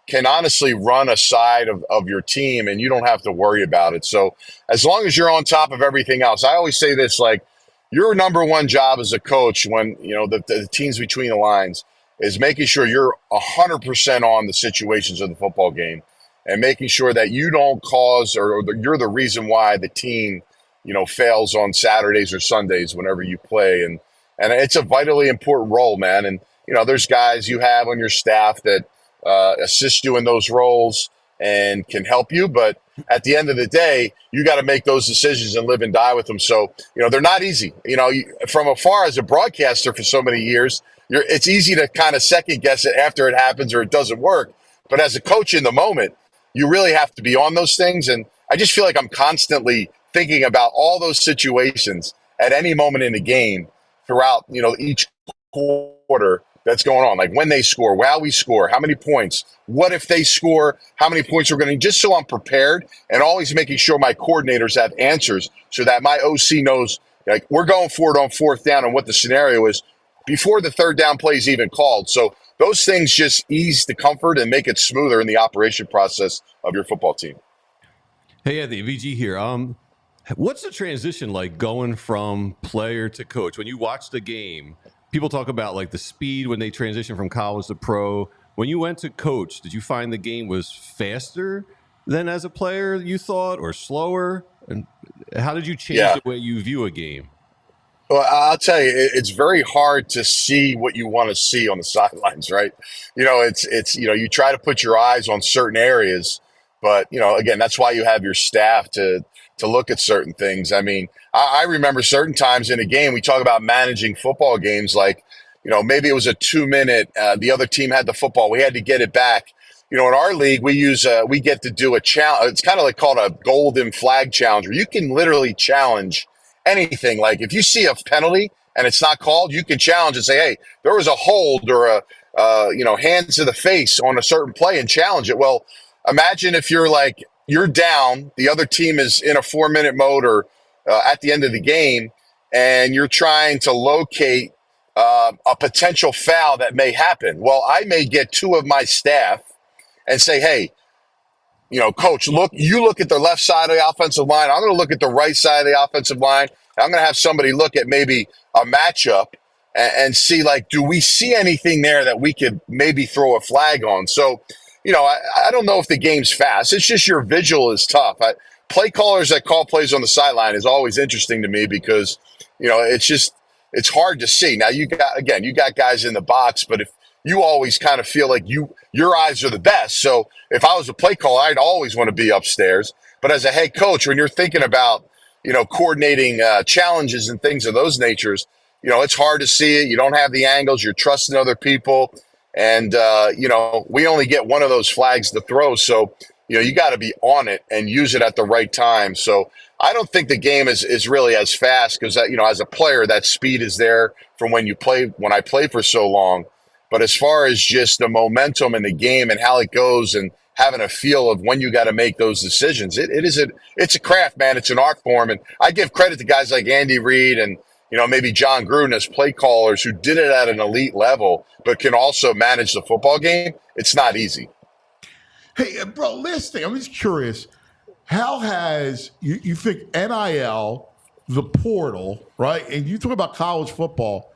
can honestly run a side of your team, and you don't have to worry about it. So as long as you're on top of everything else, I always say this, like your number one job as a coach when, the team's between the lines is making sure you're 100% on the situations of the football game and making sure that you don't cause or you're the reason why the team, fails on Saturdays or Sundays whenever you play. And it's a vitally important role, man. And, there's guys you have on your staff that assist you in those roles and can help you. But at the end of the day, you got to make those decisions and live and die with them. So, they're not easy. From afar as a broadcaster for so many years, it's easy to kind of second guess it after it happens or it doesn't work. But as a coach in the moment, you really have to be on those things. And I just feel like I'm constantly thinking about all those situations at any moment in the game throughout, each quarter that's going on. Like when they score, how we score, how many points, what if they score, how many points we're going to, just so I'm prepared and always making sure my coordinators have answers so that my OC knows, like, we're going for it on fourth down and what the scenario is before the third down play is even called. So those things just ease the comfort and make it smoother in the operation process of your football team. Hey, Anthony, VG here. What's the transition like going from player to coach? When you watch the game, people talk about like the speed when they transition from college to pro. When you went to coach, did you find the game was faster than as a player you thought or slower? And how did you change the way you view a game? Well, I'll tell you, it's very hard to see what you want to see on the sidelines, right? It's you try to put your eyes on certain areas, but again, that's why you have your staff to look at certain things. I mean, I remember certain times in a game, we talk about managing football games, like, maybe it was a 2-minute, the other team had the football, we had to get it back. In our league, we get to do a challenge. It's kind of like called a golden flag challenge, where you can literally challenge anything. Like if you see a penalty and it's not called, you can challenge and say, hey, there was a hold or a hands to the face on a certain play and challenge it. Well, imagine if you're down, the other team is in a 4-minute mode or at the end of the game, and you're trying to locate a potential foul that may happen. Well, I may get two of my staff and say, hey, coach, you look at the left side of the offensive line. I'm going to look at the right side of the offensive line. I'm going to have somebody look at maybe a matchup and see, like, do we see anything there that we could maybe throw a flag on? So, I don't know if the game's fast. It's just your visual is tough. Play callers that call plays on the sideline is always interesting to me because, it's hard to see. Now, you got guys in the box, but if you always kind of feel like your eyes are the best. So if I was a play caller, I'd always want to be upstairs. But as a head coach, when you're thinking about, coordinating challenges and things of those natures, it's hard to see it. You don't have the angles. You're trusting other people. And, we only get one of those flags to throw. So, you got to be on it and use it at the right time. So I don't think the game is really as fast because, as a player, that speed is there from when I play for so long. But as far as just the momentum in the game and how it goes and having a feel of when you got to make those decisions, it's a craft, man. It's an art form. And I give credit to guys like Andy Reid and, maybe John Gruden as play callers who did it at an elite level, but can also manage the football game. It's not easy. Hey, bro, last thing, I'm just curious. How has you think NIL, the portal, right? And you talk about college football.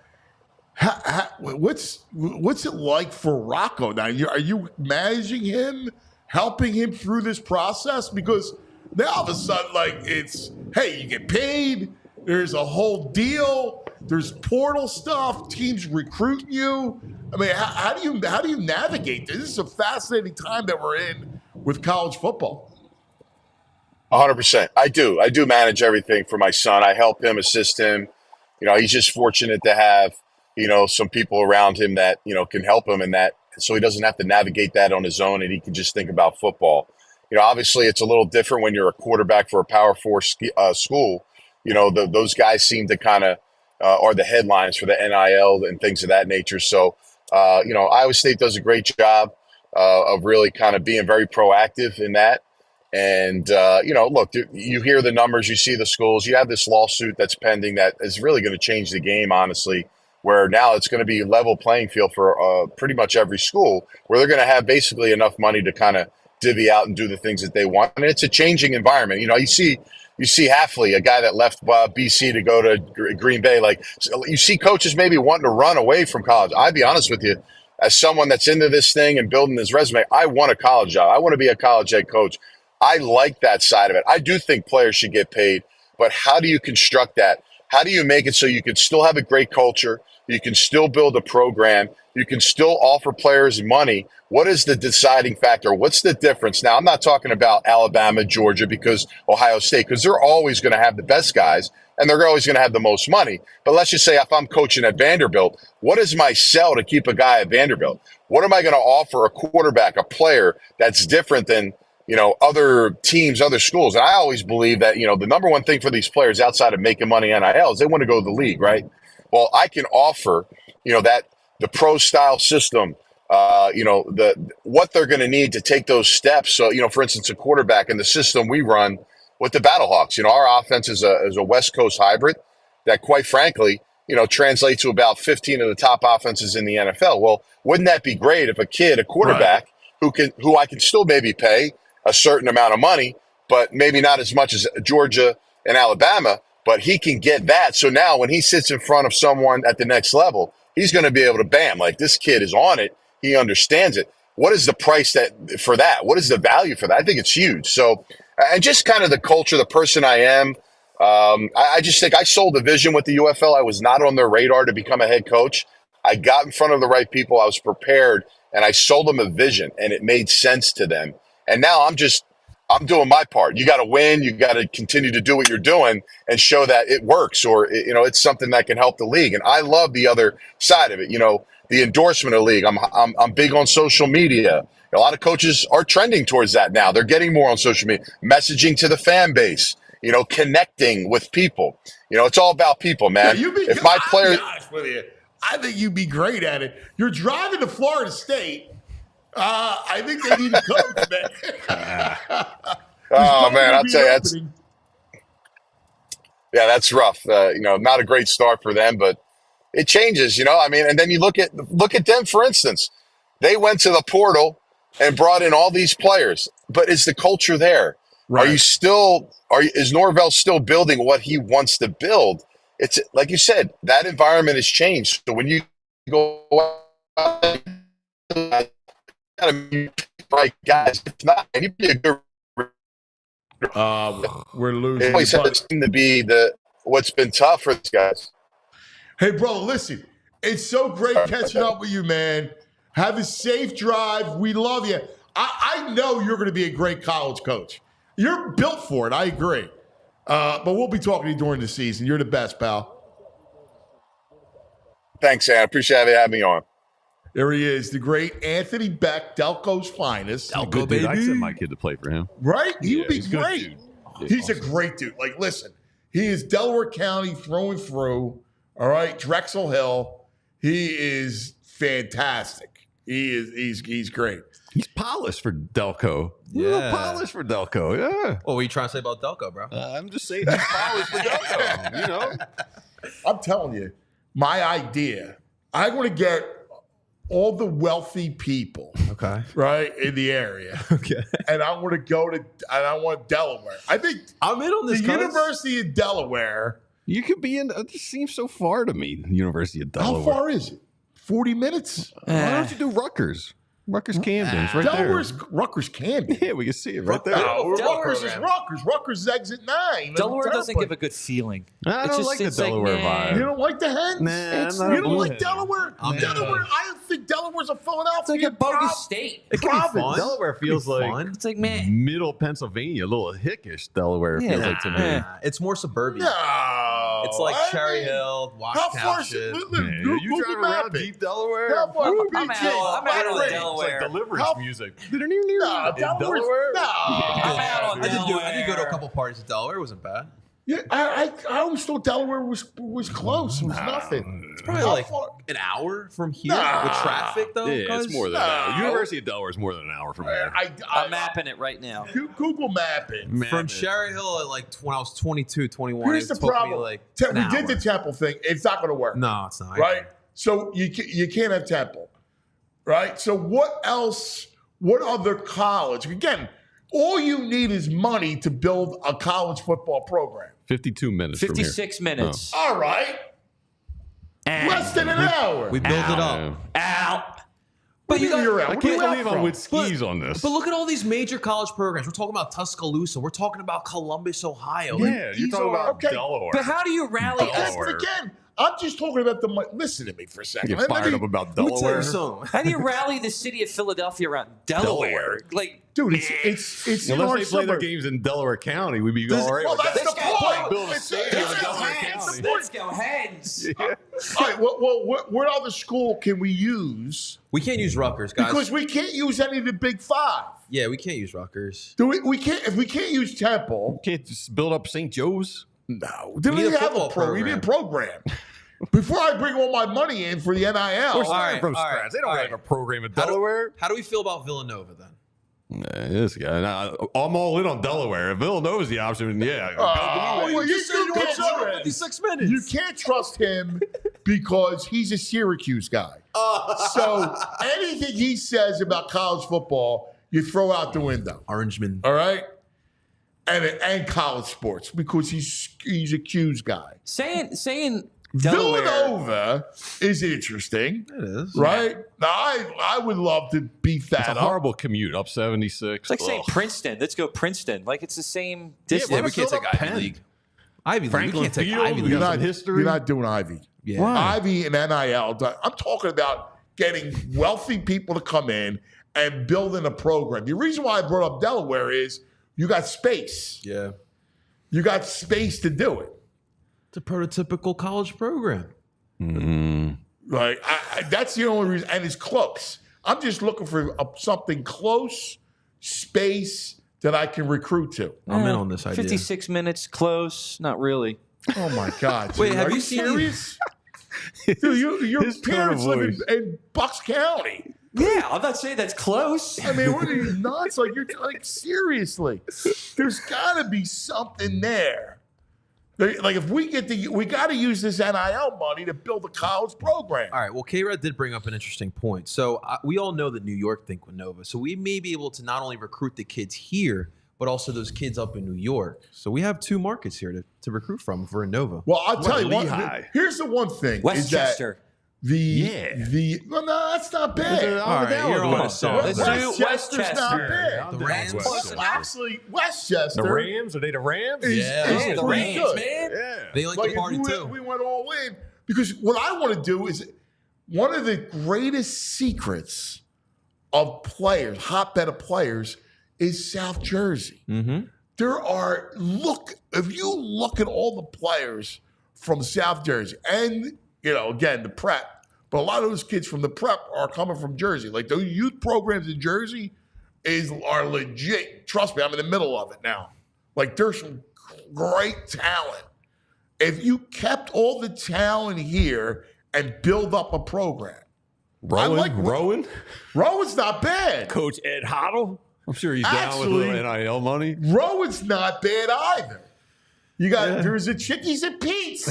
What's it like for Rocco now? Are you managing him, helping him through this process? Because now all of a sudden, like it's hey, you get paid. There's a whole deal. There's portal stuff. Teams recruiting you. I mean, how do you navigate this? This is a fascinating time that we're in with college football. 100%. I do manage everything for my son. I help him, assist him. He's just fortunate to have, some people around him that, can help him in that. So he doesn't have to navigate that on his own and he can just think about football. Obviously it's a little different when you're a quarterback for a Power 4 school. Those guys seem to kind of are the headlines for the NIL and things of that nature. So, Iowa State does a great job of really kind of being very proactive in that. And, look, you hear the numbers, you see the schools, you have this lawsuit that's pending that is really going to change the game, honestly, where now it's going to be a level playing field for pretty much every school where they're going to have basically enough money to kind of divvy out and do the things that they want. And it's a changing environment. You see Halfley, a guy that left BC to go to Green Bay. Like you see coaches maybe wanting to run away from college. I'd be honest with you, as someone that's into this thing and building his resume, I want a college job. I want to be a college head coach. I like that side of it. I do think players should get paid, but how do you construct that? How do you make it so you can still have a great culture? You can still build a program. You can still offer players money. What is the deciding factor? What's the difference? Now, I'm not talking about Alabama, Georgia, because Ohio State, because they're always going to have the best guys and they're always going to have the most money. But let's just say if I'm coaching at Vanderbilt, what is my sell to keep a guy at Vanderbilt? What am I going to offer a quarterback, a player that's different than other teams, other schools? And I always believe that, the number one thing for these players outside of making money NIL is they want to go to the league, right? Well, I can offer, that the pro style system, what they're going to need to take those steps. So, for instance, a quarterback in the system we run with the Battlehawks, our offense is a West Coast hybrid that quite frankly, translates to about 15 of the top offenses in the NFL. Well, wouldn't that be great if a quarterback who I can still maybe pay a certain amount of money, but maybe not as much as Georgia and Alabama, but he can get that. So now when he sits in front of someone at the next level, he's going to be able to bam, like this kid is on it. He understands it. What is the price for that? What is the value for that? I think it's huge. So, and just kind of the culture, the person I am, I just think I sold the vision with the UFL. I was not on their radar to become a head coach. I got in front of the right people. I was prepared and I sold them a vision and it made sense to them. And now I'm doing my part. You got to win. You got to continue to do what you're doing and show that it works or, it's something that can help the league. And I love the other side of it. The endorsement of the league. I'm big on social media. A lot of coaches are trending towards that now. They're getting more on social media, messaging to the fan base, connecting with people. It's all about people, man. Yeah, if my players, I think you'd be great at it. You're driving to Florida State. I think they need a coach, man. Oh man, I'll tell you, that's rough. Not a great start for them, but it changes. And then you look at them, for instance. They went to the portal and brought in all these players, but is the culture there? Right. Is Norvell still building what he wants to build? It's like you said, that environment has changed. So when you go out, right guys, if not, and you'd be a good. We're losing. It always has to be what's been tough for these guys. Hey, bro, listen, it's so great catching up with you, man. Have a safe drive. We love you. I know you're going to be a great college coach. You're built for it. I agree. But we'll be talking to you during the season. You're the best, pal. Thanks, Sam. I appreciate having me on. There he is, the great Anthony Becht, Delco's finest. Delco, baby. I sent my kid to play for him. Right? He would be great. He's awesome. A great dude. Like, listen, he is Delaware County through and through. All right, Drexel Hill. He is fantastic. He's great. He's polished for Delco. Yeah, polished for Delco. Yeah. What were you trying to say about Delco, bro? I'm just saying he's polished for Delco. I'm telling you, my idea. I want to get all the wealthy people, Okay. right, in the area. Okay. And I want to go to, and I want Delaware. I think I'm in on this. the University of Delaware. You could be in. It just seems so far to me. University of Delaware. How far is it? 40 minutes? Why don't you do Rutgers? Rutgers Camden. It's right Delaware's Rutgers Camden. there. Yeah, we can see it right there. No, Delaware Rutgers is Rutgers. Rutgers is exit 9. Delaware doesn't give a good feeling. I don't like the Delaware vibe. You don't like the Hens? Nah, It's- I'm not You don't a like Blue Delaware? Delaware, I think Delaware's a Philadelphia. It's like a bogus state. It can be Province. fun. Delaware feels It can be like fun. It's like, man. middle Pennsylvania, a little hickish. Delaware Yeah. feels like to me. Nah. It's more suburban. No. It's like I Cherry mean, Hill, Wash How far is Township. it? Man, you Google driving map around it. deep Delaware? How far? I'm out on It's Delaware. like deliverance How- music. No, Delaware's, no. I'm out on Delaware. I did go to a couple parties in Delaware. It wasn't bad. Yeah, I always thought Delaware was close. It was nothing. It's probably How like far? an hour from here Nah. with traffic, though. Yeah, it's 'cause- more than an hour. University of Delaware is more than an hour from here. I'm mapping it right now. Google map it. Man, From Cherry Hill at like when I was 22, 21. Here's it the took me problem. like We an did the hour. Temple thing. It's not going to work. No, it's not. Right? So you can't have Temple. Right? So what else? What other college? Again, all you need is money to build a college football program. 52 minutes from 56 minutes. All right. Less than an hour. We built it up. here. Out. But you got- you're out. I Where can't you out believe I'm from? with skis on this. But look at all these major college programs. We're talking about Tuscaloosa. We're talking about Columbus, Ohio. yeah, you're These talking are- about okay. Delaware. But how do you rally Yes, Delaware. but again, I'm just talking about the money. Listen to me for a second. Get fired up about Let me tell Delaware. you something. How do you rally the city of Philadelphia around Delaware? Like, Dude, it's in our Unless they play their suburb. games in Delaware County, we'd be This- all right well, with that's that. the point. Build a It's- stadium it's- in Delaware it's- County. let's go heads. All right, what other school can we use? We can't use Rutgers, guys. Because we can't use any of the big five. yeah, we can't use Rutgers. Do we can't if we can't use Temple. Can't just build up St. Joe's. No, do We we need a have a football program? We need a program. Before I bring all my money in for the NIL, We're starting right, from all right, scratch. They don't all have right. a program in How do- Delaware. How do we feel about Villanova then? Nah, this guy. Nah, I'm all in on Delaware. If Villanova's the option, yeah. well, you can't trust him. 56 minutes. You can't trust him because he's a Syracuse guy. So anything he says about college football, you throw out the window. Orangeman. All right, and college sports because he's a Q's guy. Saying Delaware. Villanova is interesting, It is. right? Now, I would love to beef It's that a up. horrible commute up 76. It's like saying Ugh. Princeton. Let's go Princeton. Like it's the same Yeah, distance. we can't fill take up Ivy Penn. League. Ivy League. Franklin We can't take Field, Ivy we League. You're got not, some history. you're not doing Ivy. Yeah. Why? Ivy and NIL. I'm talking about getting wealthy people to come in and building a program. The reason why I brought up Delaware is you got space. Yeah. You got space to do it. It's a prototypical college program. Like that's the only reason, and it's close. I'm just looking for something close, space that I can recruit to. I'm in on this idea. 56 minutes close. Not really. Oh my God! Wait, dude, have are you seen- serious? Dude, your his tone parents of live voice. in Bucks County. Yeah, I'm not saying that's close. I mean, what are you nuts? Like you're like seriously? There's got to be something there. Like if we got to use this NIL money to build a college program. All right. Well, K-Rod did bring up an interesting point. So we all know that New York think with Nova. So we may be able to not only recruit the kids here, but also those kids up in New York. So we have two markets here to recruit from for a Nova. Well, I'll tell you what. Lehigh. Here's the one thing: Westchester. is that well, no, that's not bad. All right, you're on a song. Let's do Westchester's Westchester. not bad. The Rams. Close enough. Actually, Westchester. The Rams? Are they the Rams? is- Yeah. is Yeah, the pretty Rams, good. man. Yeah. They like Like to party if too. we went all in, because what I want to do is one of the greatest secrets of players, hotbed of players, is South Jersey. Mm-hmm. There are if you look at all the players from South Jersey, and again the prep, but a lot of those kids from the prep are coming from Jersey. Like those youth programs in Jersey are legit. Trust me, I'm in the middle of it now. Like there's some great talent. If you kept all the talent here and build up a program, Rowan? like- Rowan? Rowan's not bad. Coach Ed Hoddle? I'm sure he's down with a Actually- little NIL money. Rowan's not bad either. There's a Chickies and Pete's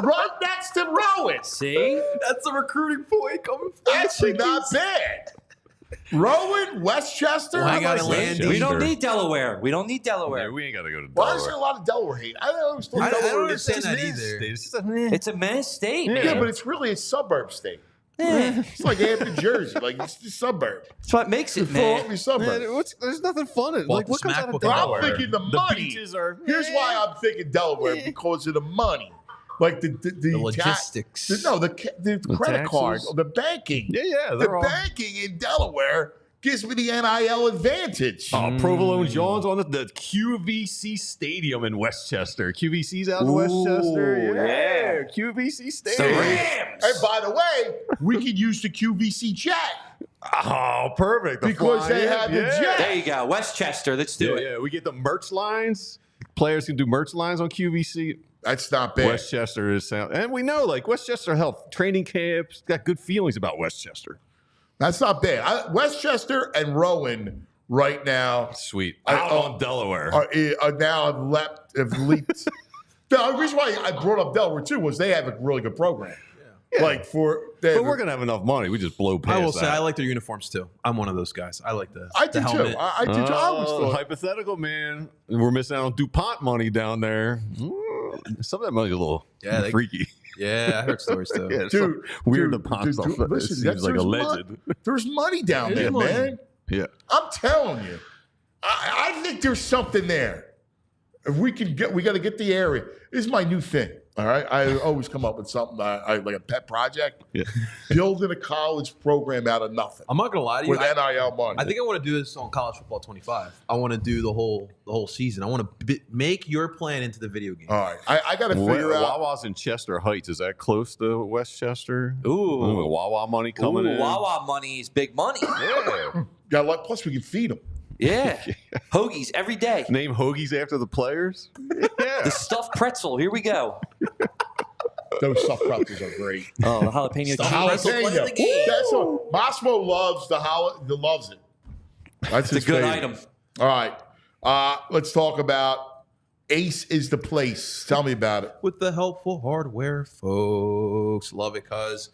right next to Rowan. See? That's a recruiting point coming from Actually, not bad. Rowan, Westchester. Well, I got to Westchester. land. We don't need Delaware. We don't need Delaware. Yeah, we ain't got to go to Why is there Delaware. a lot of Delaware hate? I don't I don't Delaware understand is that just- either. It's just a- It's a meh state, Yeah. man. Yeah, but it's really a suburb state. It's like Hampton, Jersey. Like, it's the suburb. That's what makes it, man. Philadelphia suburb. Man, there's nothing fun. Well, Like, the what comes smack out of book But of I'm Delaware? thinking the The money. beaches are. Here's why I'm thinking Delaware, because of the money. Like the logistics. the credit card, taxes. the banking. Yeah, The they're all. banking in Delaware gives me the NIL advantage. Oh, Provolone John's on the QVC Stadium in Westchester. QVC's out in Westchester. yeah. QVC The Stadium. Rams. And by the way, we could use the QVC jet Oh, perfect. The because they fly-in, have the yeah. jet. There you go. Westchester. Let's do Yeah, it. yeah, we get the merch lines. Players can do merch lines on QVC. That's not bad. Westchester is sound, and we know like Westchester Health training camps got good feelings about Westchester. That's not bad. Westchester and Rowan right now Sweet. I- Out on Delaware. are now have leaped. The reason why I brought up Delaware too was they have a really good program. Like but we're gonna have enough money. We just blow past I will say that. I like their uniforms too. I'm one of those guys. I like the I do the too. helmet. I do too. I always thought hypothetical, man. We're missing out on DuPont money down there. Some of that money is a little freaky. Yeah, I heard stories too. Yeah, Dude, some weird dude, DuPont dude, stuff. dude, listen, it seems like a there's legend. there's money down there, money. man. Yeah. I'm telling you. I think there's something there. If we got to get the area. This is my new thing. All right. I always come up with something I like a pet project. Yeah. Building a college program out of nothing I'm not gonna lie to you. with NIL money. I think I want to do this on College Football 25. I want to do the whole season. I want to make your plan into the video game. All right. I got to figure out. Wawa's in Chester Heights. Is that close to Westchester? Ooh. Wawa money coming in. Wawa money is big money. Yeah. Plus, we can feed them. Yeah. Hoagies every day. Name hoagies after the players. Yeah. The stuffed pretzel. Here we go. Those stuffed pretzels are great. Oh, the jalapeno Stuffed cheese. pretzel. Play the game. That's what Massimo loves. Loves it. That's It's a his good favorite. item. All right. Let's talk about Ace is the place. Tell me about it. With the helpful hardware, folks. Love it, cuz.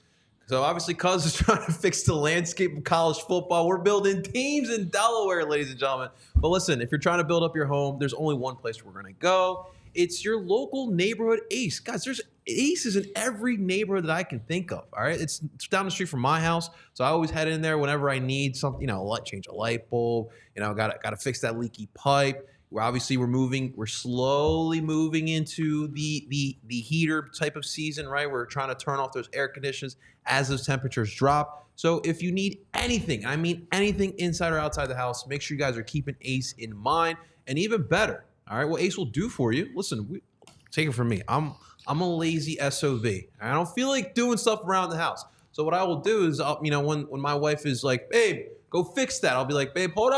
So obviously, cuz is trying to fix the landscape of college football. We're building teams in Delaware, ladies and gentlemen. But listen, if you're trying to build up your home, there's only one place we're going to go. It's your local neighborhood Ace. Guys, there's Aces in every neighborhood that I can think of. All right. It's down the street from my house. So I always head in there whenever I need something, change a light bulb, got to fix that leaky pipe. We're slowly moving into the heater type of season, right? We're trying to turn off those air conditions as those temperatures drop. So if you need anything, I mean anything inside or outside the house, make sure you guys are keeping Ace in mind. And even better, all right, what Ace will do for you, listen, take it from me. I'm a lazy SOB. I don't feel like doing stuff around the house. So what I will do is, when my wife is like, babe, go fix that, I'll be like, babe, hold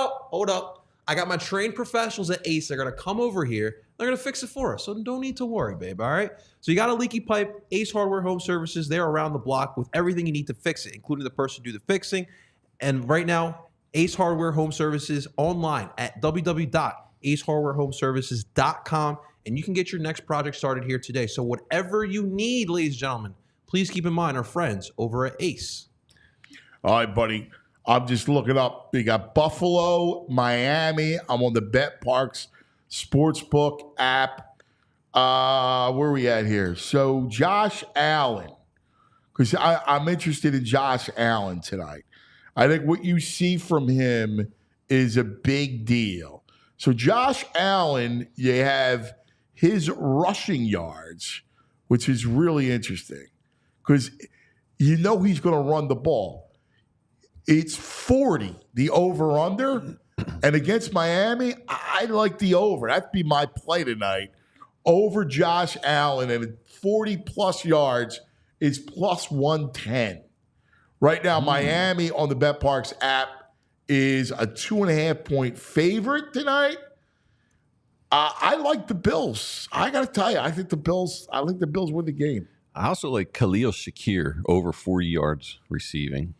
up. I got my trained professionals at Ace. They're going to come over here. They're going to fix it for us. So don't need to worry, babe. All right. So you got a leaky pipe, Ace Hardware Home Services. They're around the block with everything you need to fix it, including the person to do the fixing. And right now, Ace Hardware Home Services online at www.acehardwarehomeservices.com. And you can get your next project started here today. So whatever you need, ladies and gentlemen, please keep in mind our friends over at Ace. All right, buddy. I'm just looking up. We got Buffalo, Miami. I'm on the Bet Parks Sportsbook app. Where are we at here? So Josh Allen, because I'm interested in Josh Allen tonight. I think what you see from him is a big deal. So Josh Allen, you have his rushing yards, which is really interesting because he's going to run the ball. It's 40, the over-under. And against Miami, I like the over. That'd be my play tonight. Over Josh Allen and 40-plus yards is plus 110. Right now, Miami on the BetParks app is a 2.5-point favorite tonight. I like the Bills. I got to tell you, I think the Bills win the game. I also like Khalil Shakir over 40 yards receiving.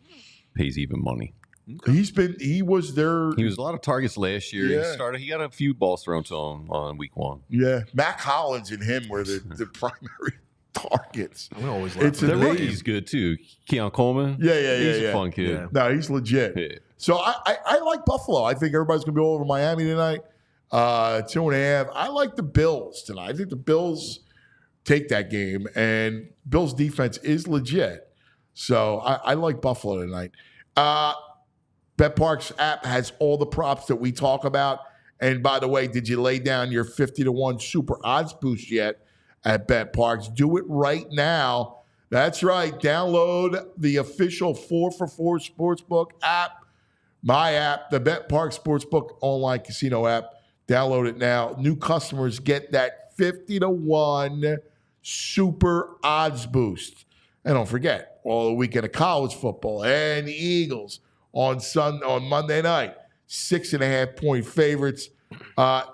Pays even money. He was their. He was a lot of targets last year. Yeah. He got a few balls thrown to him on week 1. Yeah, Mac Hollins and him were the primary targets. I'm always It's Their amazing. rookie's good too. Keon Coleman. Yeah, He's yeah. a fun kid. Yeah. No, he's legit. Yeah. So I like Buffalo. I think everybody's going to be all over Miami tonight. 2.5. I like the Bills tonight. I think the Bills take that game, and Bills defense is legit. So I like Buffalo tonight. BetParks app has all the props that we talk about. And by the way, did you lay down your 50-1 super odds boost yet at BetParks? Do it right now. That's right. Download the official 4for4 Sportsbook app, my app, the BetParks Sportsbook online casino app. Download it now. New customers get that 50-1 super odds boost. And don't forget, all the weekend of college football and the Eagles on Monday night. 6.5-point favorites.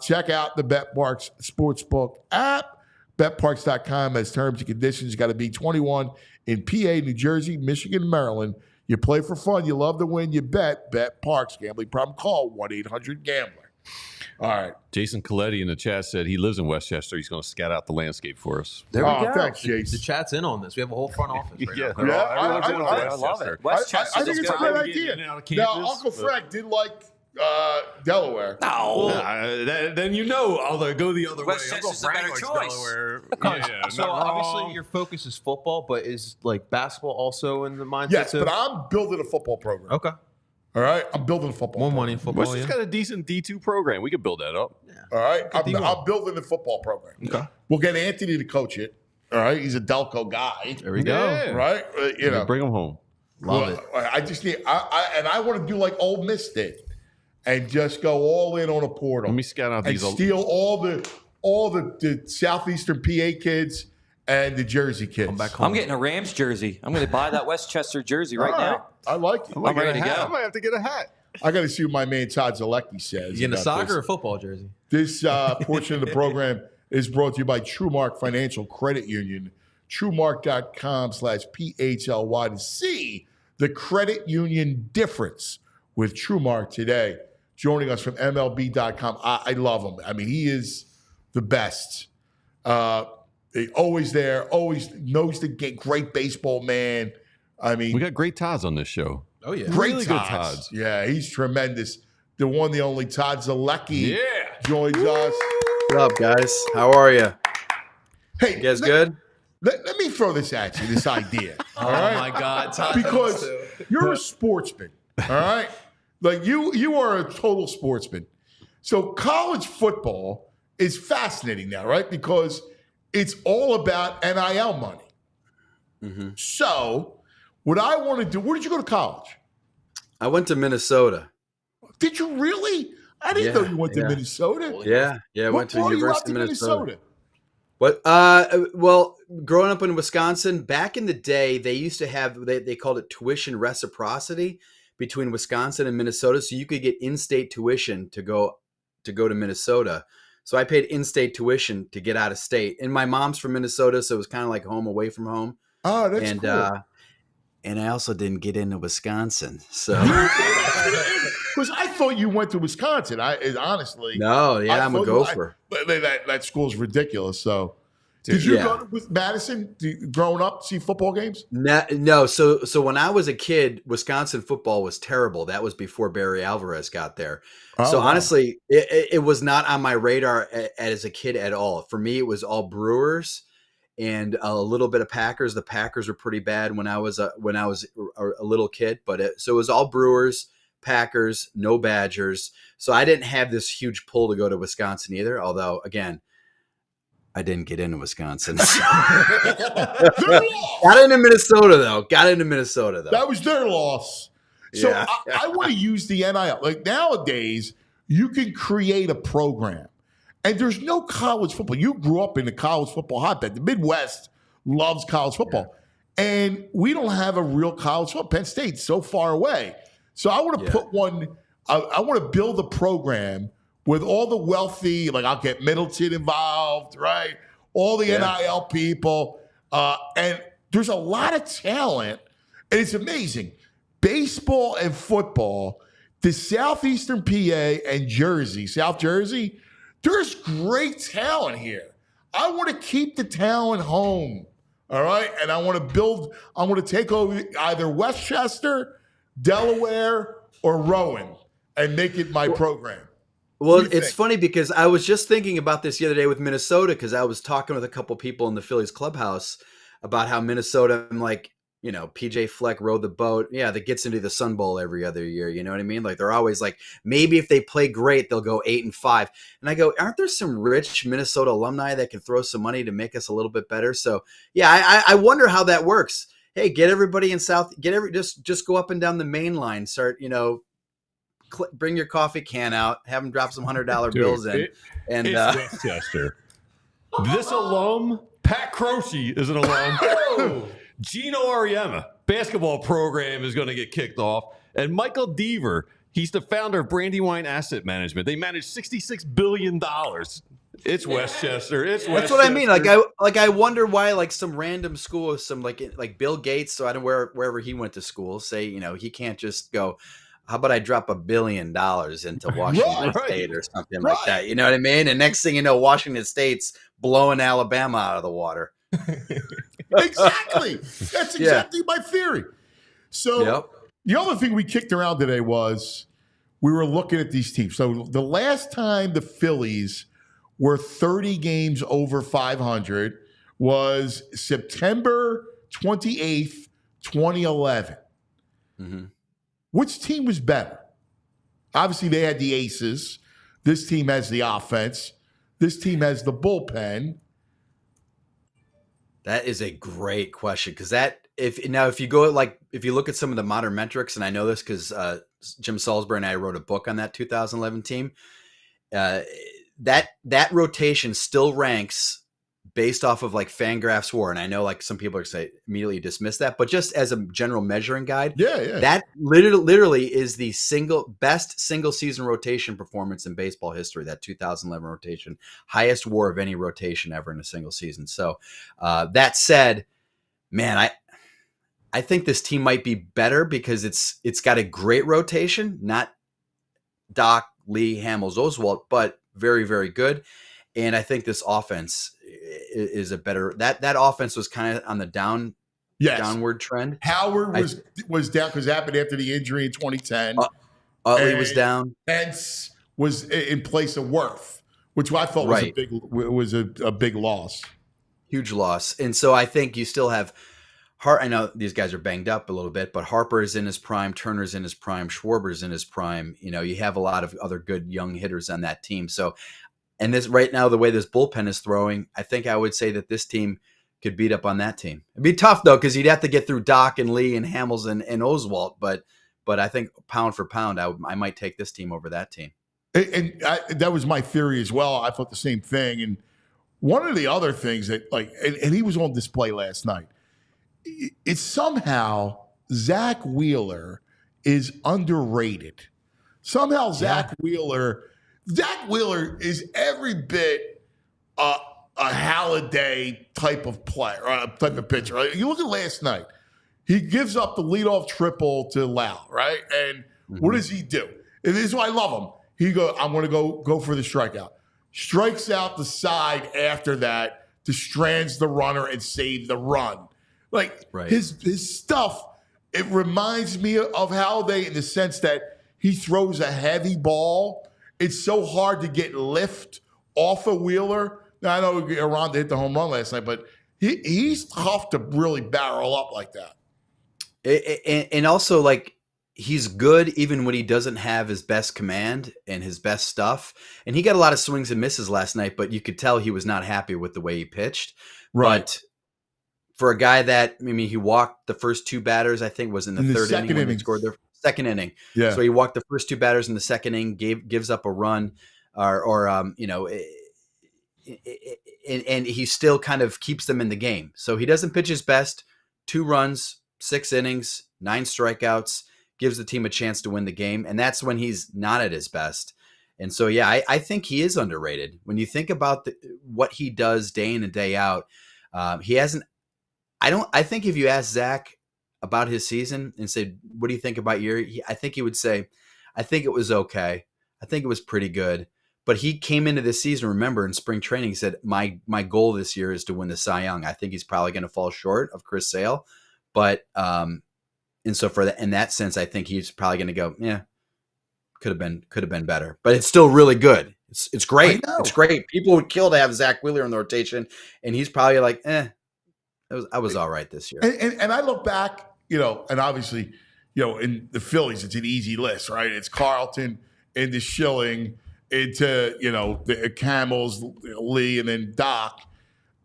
Check out the BetParks Sportsbook app. BetParks.com has terms and conditions. You got to be 21 in PA, New Jersey, Michigan, Maryland. You play for fun. You love to win. You bet. BetParks. Gambling problem? Call 1-800-GAMBLER. All right. Jason Coletti in the chat said he lives in Westchester. He's going to scout out the landscape for us. There we go. Thanks, The Jason. chat's in on this. We have a whole front office right Yeah. now. Yeah, I love it. Westchester. I think it's a great idea. Now, Uncle Frank did like Delaware. No. Then you know I'll go the other way. Westchester's a better choice. Delaware. So obviously your focus is football, but is like basketball also in the mindset? Yes, too? but I'm building a football program. Okay. All right? I'm building a football More program. money in football. Westchester's got a decent D2 program. We could build that up. All right? I'm D1. building the football program. Okay. We'll get Anthony to coach it. All right? He's a Delco guy. There we go. Yeah. Right? You know. Bring them home. Love it. I just need, I want to do like Ole Miss did and just go all in on a portal. Let me scout out and these. steal all the southeastern PA kids and the Jersey kids. Come back home. I'm getting a Rams jersey. I'm going to buy that Westchester jersey right All now. I like it. I'm ready to go. I might have to get a hat. I got to see what my man Todd Zolecki says. You in a about soccer this. or football jersey? This portion of the program is brought to you by TrueMark Financial Credit Union. TrueMark.com/PHLY to see the credit union difference with TrueMark today. Joining us from MLB.com. I love him. I mean, he is the best. Always there, always knows the game. Great baseball man. I mean, We got great Tods on this show. Oh yeah. great really good Tods. Tods. Yeah, he's tremendous. The one, the only Todd Zolecki Yeah. joins us. What up, guys? How are you? Hey, You guys good? Let me throw this at you, this idea. All Oh right? my God, Todd. Because you're a sportsman, all right? Like you are a total sportsman. So college football is fascinating now, right? Because it's all about NIL money. Mm-hmm. So what I want to do, where did you go to college? I went to Minnesota. Did you really? I didn't know you went to yeah. Minnesota. Yeah, I What went to brought you out University of Minnesota. What? Well, growing up in Wisconsin, back in the day, they used to have they called it tuition reciprocity between Wisconsin and Minnesota, so you could get in-state tuition to go to Minnesota. So I paid in-state tuition to get out of state, and my mom's from Minnesota, so it was kind of like home away from home. Oh, that's cool. And I also didn't get into Wisconsin, so Because I thought you went to Wisconsin. Honestly, no, yeah, I'm a thought gopher. That school's ridiculous. So, did you go with Madison growing up see football games? No. So when I was a kid, Wisconsin football was terrible. That was before Barry Alvarez got there. So honestly, it was not on my radar as a kid at all. For me, it was all Brewers and a little bit of Packers. The Packers were pretty bad when I was a little kid, but so it was all Brewers, Packers, no Badgers. So I didn't have this huge pull to go to Wisconsin either. Although again, I didn't get into Wisconsin. Got into Minnesota though. That was their loss. So Yeah. I want to use the NIL. Like nowadays, you can create a program, and there's no college football. You grew up in the college football hotbed. The Midwest loves college football, and we don't have a real college football. Penn State's so far away. So I want to put one. I want to build a program with all the wealthy. Like I'll get Middleton involved, right? All the NIL people, and there's a lot of talent, and it's amazing. baseball and football, the southeastern PA and Jersey, South Jersey, there's great talent here. I want to keep the talent home, all right? And I want to take over either Westchester, Delaware, or Rowan and make it my program. Well, it's funny because I was just thinking about this the other day with Minnesota because I was talking with a couple people in the Phillies clubhouse about how Minnesota, I'm like, PHLY rowed the boat. Yeah, that gets into the Sun Bowl every other year. You know what I mean? Like they're always like, maybe if they play great, they'll go 8-5. And I go, aren't there some rich Minnesota alumni that can throw some money to make us a little bit better? So yeah, I wonder how that works. Hey, get everybody in South, just go up and down the main line, start, bring your coffee can out, have them drop some $100 bills in. It's Westchester. This alum, Pat Croce, is an alum. Gino Ariema, basketball program is going to get kicked off. And Michael Deaver, he's the founder of Brandywine Asset Management. They manage $66 billion. It's Westchester. It's Westchester. That's what I mean. I wonder why like some random school with some like Bill Gates, so I don't wherever he went to school, say, he can't just go, how about I drop $1 billion into Washington State or something like that? You know what I mean? And next thing you know, Washington State's blowing Alabama out of the water. Exactly. That's exactly my theory. So the other thing we kicked around today was we were looking at these teams. So the last time the Phillies were 30 games over 500 was September 28th, 2011. Mm-hmm. Which team was better? Obviously, they had the aces. This team has the offense. This team has the bullpen. That is a great question because if you look at some of the modern metrics, and I know this because Jim Salisbury and I wrote a book on that 2011 team. That rotation still ranks based off of like Fangraphs WAR, and I know like some people are say immediately dismiss that, but just as a general measuring guide, that literally is the best single season rotation performance in baseball history. That 2011 rotation, highest WAR of any rotation ever in a single season. So that said, man, I think this team might be better because it's got a great rotation, not Doc, Lee, Hamels, Oswalt, but very, very good. And I think this offense is a better that offense was kind of on the downward trend. Howard was down because it happened after the injury in 2010. Utley was down. Pence was in place of Worth, which I thought was a big loss. Huge loss. And so I think you still have I know these guys are banged up a little bit, but Harper is in his prime, Turner's in his prime, Schwarber's in his prime. You have a lot of other good young hitters on that team. So and this right now, the way this bullpen is throwing, I think I would say that this team could beat up on that team. It'd be tough though, because you'd have to get through Doc and Lee and Hamels and Oswalt. But I think pound for pound, I might take this team over that team. And that was my theory as well. I thought the same thing. And one of the other things that and he was on display last night. It's somehow Zack Wheeler is underrated. Somehow Zack Wheeler is every bit a Halladay type of player, type of pitcher. Right? You look at last night. He gives up the leadoff triple to Lau, right? And what does he do? And this is why I love him. He goes, I'm going to go for the strikeout. Strikes out the side after that to strands the runner and save the run. His stuff, it reminds me of Halladay in the sense that he throws a heavy ball. It's so hard to get lift off of Wheeler. Now, I know Aranda hit the home run last night, but he's tough to really barrel up like that. And also, like, he's good even when he doesn't have his best command and his best stuff. And he got a lot of swings and misses last night, but you could tell he was not happy with the way he pitched. Right. But for a guy that, he walked the first two batters, I think was in the third inning when he scored their second inning. Yeah. So he walked the first two batters in the second inning, gives up a run and he still kind of keeps them in the game. So he doesn't pitch his best. 2 runs, 6 innings, 9 strikeouts, gives the team a chance to win the game. And that's when he's not at his best. And so, I think he is underrated. When you think about what he does day in and day out, he hasn't. I think if you ask Zach about his season and said, "What do you think about your?" I think he would say, "I think it was okay. I think it was pretty good." But he came into this season, remember, in spring training, he said, my goal this year is to win the Cy Young. I think he's probably going to fall short of Chris Sale. But, and so for that, in that sense, I think he's probably going to go, yeah, could have been better. But it's still really good. It's great. It's great. People would kill to have Zack Wheeler in the rotation. And he's probably like, I was all right this year. And I look back, and obviously, in the Phillies, it's an easy list, right? It's Carlton into Schilling, into the Camels, Lee, and then Doc,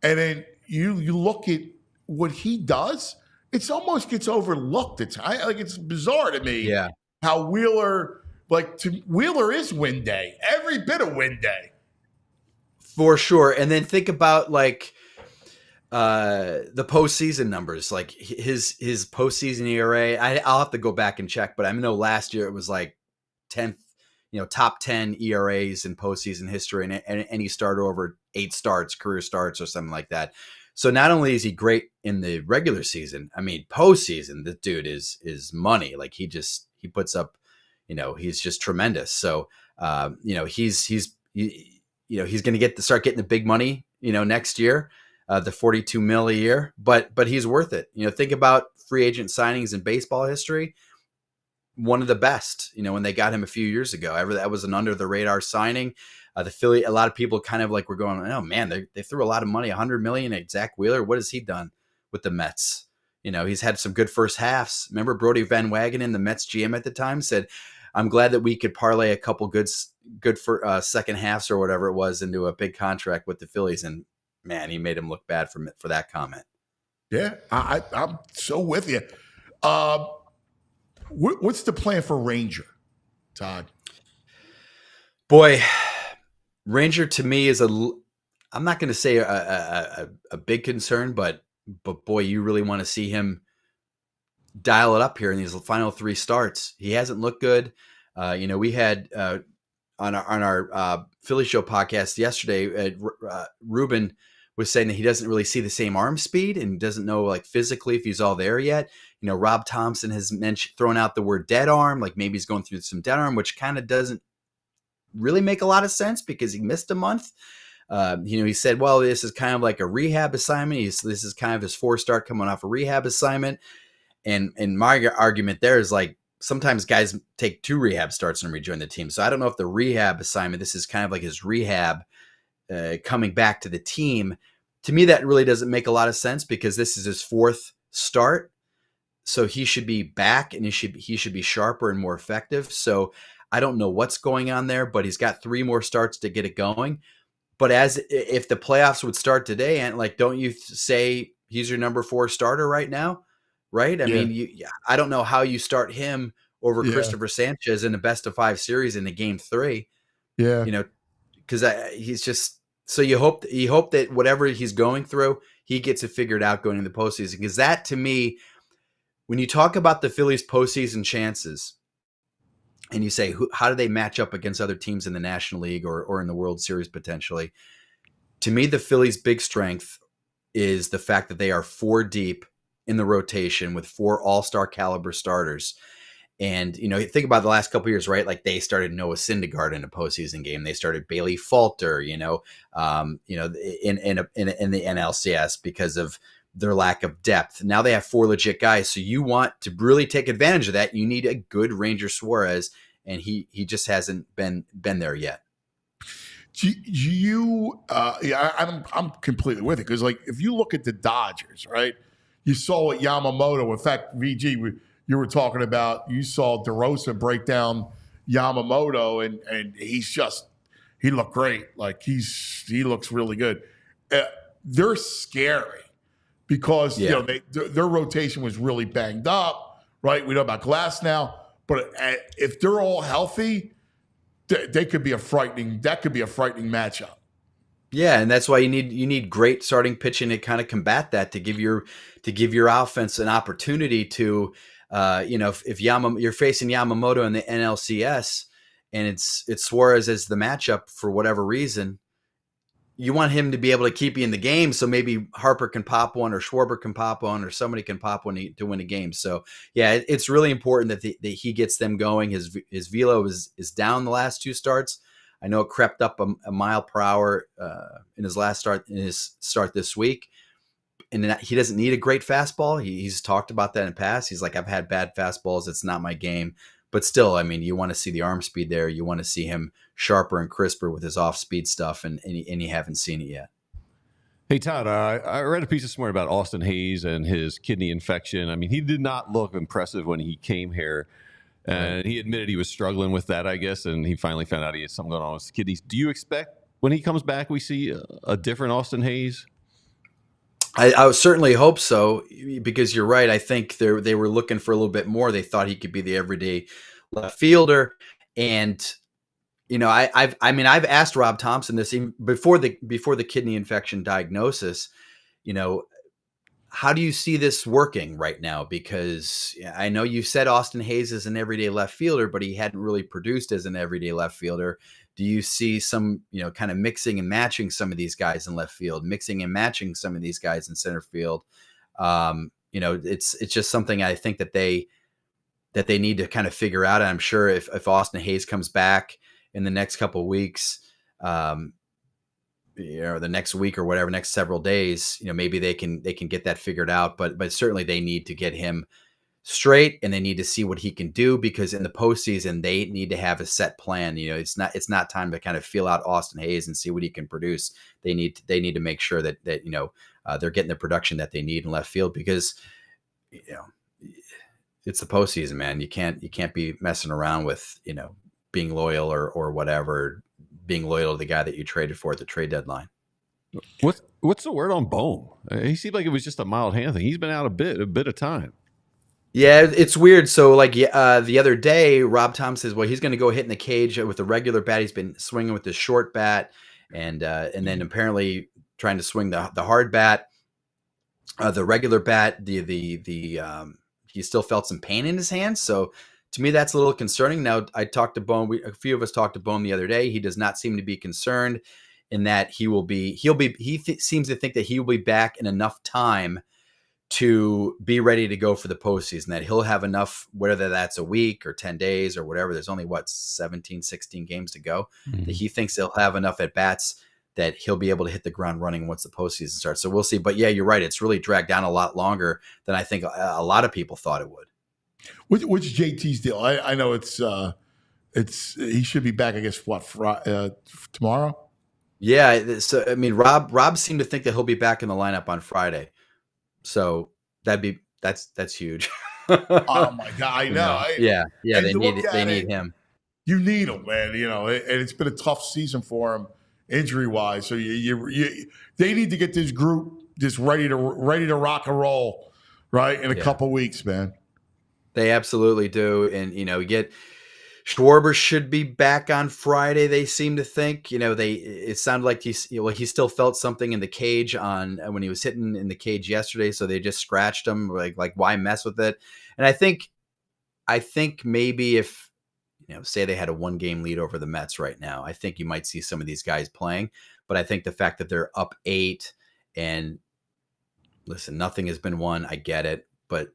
and then you look at what he does. It almost gets overlooked. It's bizarre to me. Yeah, how Wheeler is win day, every bit of win day, for sure. And then think about the postseason numbers, like his postseason ERA. I'll have to go back and check, but I know last year it was like 10th. Top 10 ERAs in postseason history, and any starter over 8 starts, career starts, or something like that. So not only is he great in the regular season, I mean, postseason, the dude is money. Like he puts up, he's just tremendous. So, he's going to start getting the big money, next year, the $42 million a year, but he's worth it. Think about free agent signings in baseball history. One of the best, when they got him a few years ago. That was an under the radar signing. The Philly, a lot of people kind of were going, oh man, they threw a lot of money, $100 million at Zack Wheeler. What has he done with the Mets? He's had some good first halves. Remember Brody Van Wagenen, the Mets GM at the time, said, I'm glad that we could parlay a couple good for second halves or whatever it was into a big contract with the Phillies. And man, he made him look bad for that comment. Yeah, I'm so with you. What's the plan for Ranger, Todd? Boy, Ranger to me is I'm not going to say a big concern, but boy, you really want to see him dial it up here in these final 3 starts. He hasn't looked good. We had on our Philly Show podcast yesterday, Ruben was saying that he doesn't really see the same arm speed and doesn't know physically if he's all there yet. Rob Thompson has thrown out the word dead arm, like maybe he's going through some dead arm, which kind of doesn't really make a lot of sense because he missed a month. He said, well, this is kind of like a rehab assignment. This is kind of his 4th start coming off a rehab assignment. And my argument there is sometimes guys take 2 rehab starts and rejoin the team. So I don't know if the rehab assignment, this is kind of like his rehab coming back to the team. To me, that really doesn't make a lot of sense because this is his 4th start. So he should be back and he should be sharper and more effective. So I don't know what's going on there, but he's got 3 more starts to get it going. But if the playoffs would start today, and don't you say he's your number 4 starter right now? Right. I mean, I don't know how you start him over Christopher Sanchez in the best of 5 series in the game 3. Yeah. Because he's just, so you hope that whatever he's going through, he gets it figured out going into the postseason. Because that, to me, when you talk about the Phillies' postseason chances, and you say, how do they match up against other teams in the National League or in the World Series potentially? To me, the Phillies' big strength is the fact that they are 4 deep in the rotation with 4 all-star caliber starters. And, think about the last couple of years, right? They started Noah Syndergaard in a postseason game. They started Bailey Falter, in the NLCS because of their lack of depth. Now they have 4 legit guys. So you want to really take advantage of that. You need a good Ranger Suarez, and he just hasn't been there yet. I'm completely with it because if you look at the Dodgers, right? You saw what Yamamoto. In fact, VG, you were talking about. You saw DeRosa break down Yamamoto, and he looked great. He looks really good. They're scary because their rotation was really banged up, right? We know about Glass now, but if they're all healthy, they could be a frightening. That could be a frightening matchup. Yeah, and that's why you need great starting pitching to kind of combat that, to give your offense an opportunity to, if you're facing Yamamoto in the NLCS and it's Suarez as the matchup for whatever reason, you want him to be able to keep you in the game. So maybe Harper can pop one, or Schwarber can pop one, or somebody can pop one to win a game. So yeah, it's really important that he gets them going. His velo is down the last 2 starts. I know it crept up a mile per hour in his start this week. And he doesn't need a great fastball. He's talked about that in the past. He's like, I've had bad fastballs. It's not my game. But still, I mean, you want to see the arm speed there. You want to see him sharper and crisper with his off-speed stuff, and you haven't seen it yet. Hey, Todd, I read a piece this morning about Austin Hayes and his kidney infection. I mean, he did not look impressive when he came here. And he admitted he was struggling with that, I guess, and he finally found out he had something going on with his kidneys. Do you expect when he comes back we see a different Austin Hayes? I certainly hope so, because you're right. I think they were looking for a little bit more. They thought he could be the everyday left fielder, and I've asked Rob Thompson this even before the kidney infection diagnosis. How do you see this working right now? Because I know you said Austin Hayes is an everyday left fielder, but he hadn't really produced as an everyday left fielder. Do you see some, kind of mixing and matching some of these guys in left field, mixing and matching some of these guys in center field? It's just something I think that they need to kind of figure out. And I'm sure if Austin Hayes comes back in the next couple of weeks, the next week or whatever, next several days, maybe they can get that figured out. But certainly they need to get him straight, and they need to see what he can do, because in the postseason they need to have a set plan. It's not time to kind of feel out Austin Hayes and see what he can produce. They need to make sure that they're getting the production that they need in left field, because it's the postseason, man. You can't be messing around with being loyal or whatever, being loyal to the guy that you traded for at the trade deadline. What's the word on Bohm? He seemed like it was just a mild hand thing. He's been out a bit of time. Yeah, it's weird. So the other day, Rob Thompson says, well, he's going to go hit in the cage with a regular bat. He's been swinging with the short bat, and then apparently trying to swing the hard bat. The regular bat, he still felt some pain in his hands. So to me, that's a little concerning. Now, I talked to Bohm. A few of us talked to Bohm the other day. He does not seem to be concerned in that he seems to think that he will be back in enough time to be ready to go for the postseason, that he'll have enough, whether that's a week or 10 days or whatever. There's only 17, 16 games to go. Mm-hmm. That he thinks he'll have enough at bats that he'll be able to hit the ground running once the postseason starts. So we'll see. But yeah, you're right. It's really dragged down a lot longer than I think a lot of people thought it would. What's JT's deal? I know it's he should be back, I guess, tomorrow? Yeah. So, I mean, Rob seemed to think that he'll be back in the lineup on Friday. So that's huge. Oh my God. I know. Yeah. They need him. You need him, man. And it's been a tough season for him injury wise. So they need to get this group just ready to rock and roll, right? In a couple weeks, man. They absolutely do. And, Schwarber should be back on Friday. They seem to think, it sounded like he still felt something in the cage when he was hitting in the cage yesterday. So they just scratched him, like why mess with it? And I think maybe if, say they had a 1-game lead over the Mets right now, I think you might see some of these guys playing, but I think the fact that they're up 8 and listen, nothing has been won. I get it, but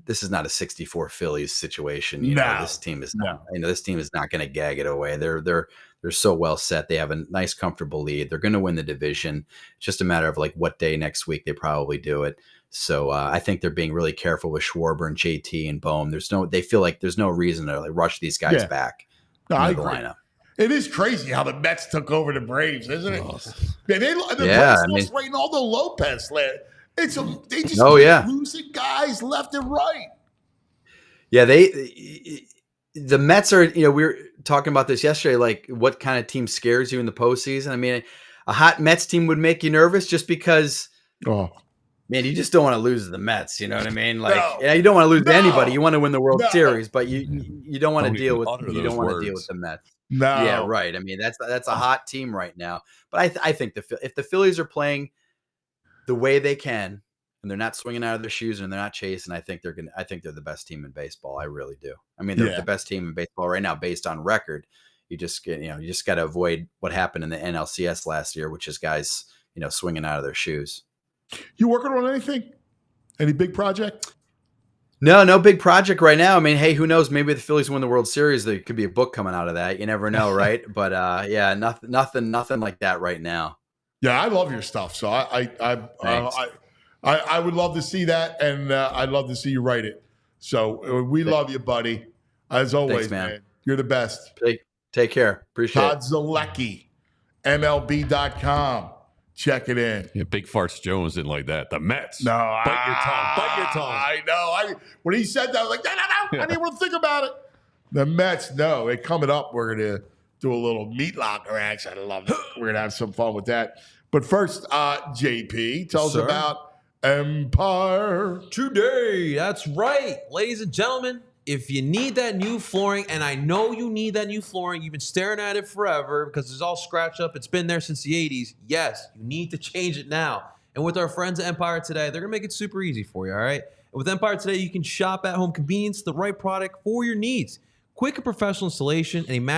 this is not a 64 Phillies situation. This team is not. This team is not going to gag it away. They're so well set. They have a nice, comfortable lead. They're going to win the division. It's just a matter of what day next week they probably do it. So I think they're being really careful with Schwarber and JT and Bohm. They feel like there's no reason to rush these guys back into the lineup. It is crazy how the Mets took over the Braves, isn't it? The Braves lost Reynaldo Lopez. They just keep losing guys left and right. Yeah, the Mets are, we were talking about this yesterday, what kind of team scares you in the postseason? I mean, a hot Mets team would make you nervous just because, man, you just don't want to lose to the Mets. You know what I mean? You don't want to lose to anybody. You want to win the World Series, but you don't want to deal with the Mets. No. Yeah, right. I mean, that's a hot team right now. But I think if the Phillies are playing the way they can, and they're not swinging out of their shoes and they're not chasing, I think they're the best team in baseball. I really do. I mean, they're the best team in baseball right now based on record. you just got to avoid what happened in the NLCS last year, which is guys, swinging out of their shoes. You working on anything? Any big project? No big project right now. I mean, hey, who knows? Maybe the Phillies win the World Series. There could be a book coming out of that. You never know, right? But yeah, nothing like that right now. Yeah, I love your stuff. So I would love to see that, and I'd love to see you write it. So we love you, buddy. As always, Thanks, man. You're the best. Take care. Appreciate Todd it. Zolecki, MLB.com. Check it in. Yeah, Big Farts Jones didn't like that. The Mets. No, Bite your tongue. I know. When he said that, I was like, no. I didn't even think about it. The Mets, no. They're coming up. We're going to do a little meat locker action. I love it. We're going to have some fun with that. But first, JP, tell us about Empire Today. That's right. Ladies and gentlemen, if you need that new flooring, and I know you need that new flooring, you've been staring at it forever because it's all scratched up. It's been there since the 80s. Yes, you need to change it now. And with our friends at Empire Today, they're going to make it super easy for you, all right? And with Empire Today, you can shop at home convenience, the right product for your needs. Quick and professional installation and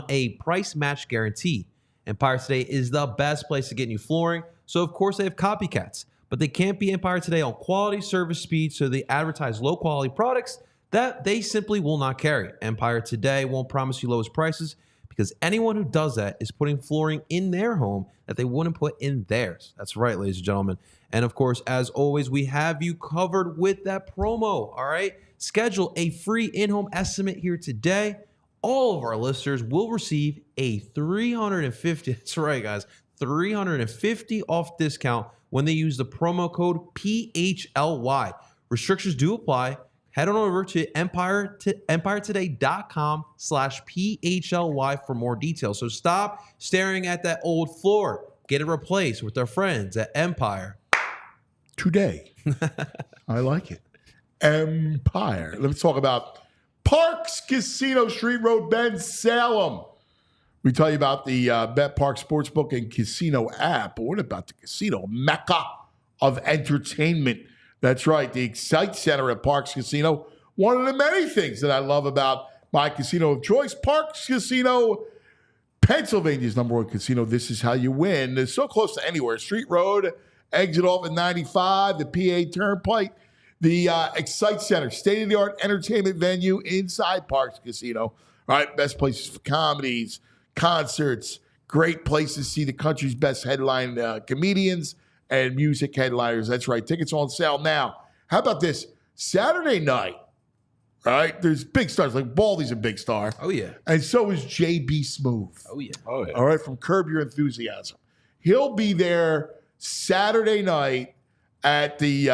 a price match guarantee. Empire Today is the best place to get new flooring. So, of course, they have copycats. But they can't be Empire Today on quality, service, speed, so they advertise low-quality products that they simply will not carry. Empire Today won't promise you lowest prices because anyone who does that is putting flooring in their home that they wouldn't put in theirs. That's right, ladies and gentlemen. And of course, as always, we have you covered with that promo, all right? Schedule a free in-home estimate here today. All of our listeners will receive a $350, that's right, guys, $350 off discount when they use the promo code PHLY. Restrictions do apply. Head on over to empiretoday.com/PHLY for more details. So stop staring at that old floor. Get it replaced with our friends at Empire Today. I like it. Empire. Let's talk about Parks Casino, Street Road, Bend, Salem. We tell you about the Bet Park Sportsbook and Casino app. But what about the casino mecca of entertainment? That's right, the Excite Center at Parks Casino. One of the many things that I love about my casino of choice, Parks Casino, Pennsylvania's #1 casino. This is how you win. It's so close to anywhere. Street Road, exit off at 95, the PA Turnpike. The Excite Center, state-of-the-art entertainment venue inside Parks Casino. All right, best places for comedies, concerts, great places to see the country's best headline comedians and music headliners. That's right. Tickets on sale now. How about this? Saturday night, right? There's big stars. Like Baldy's a big star. Oh, yeah. And so is JB Smooth. Oh, yeah. Oh, yeah. All right, from Curb Your Enthusiasm. He'll be there Saturday night at the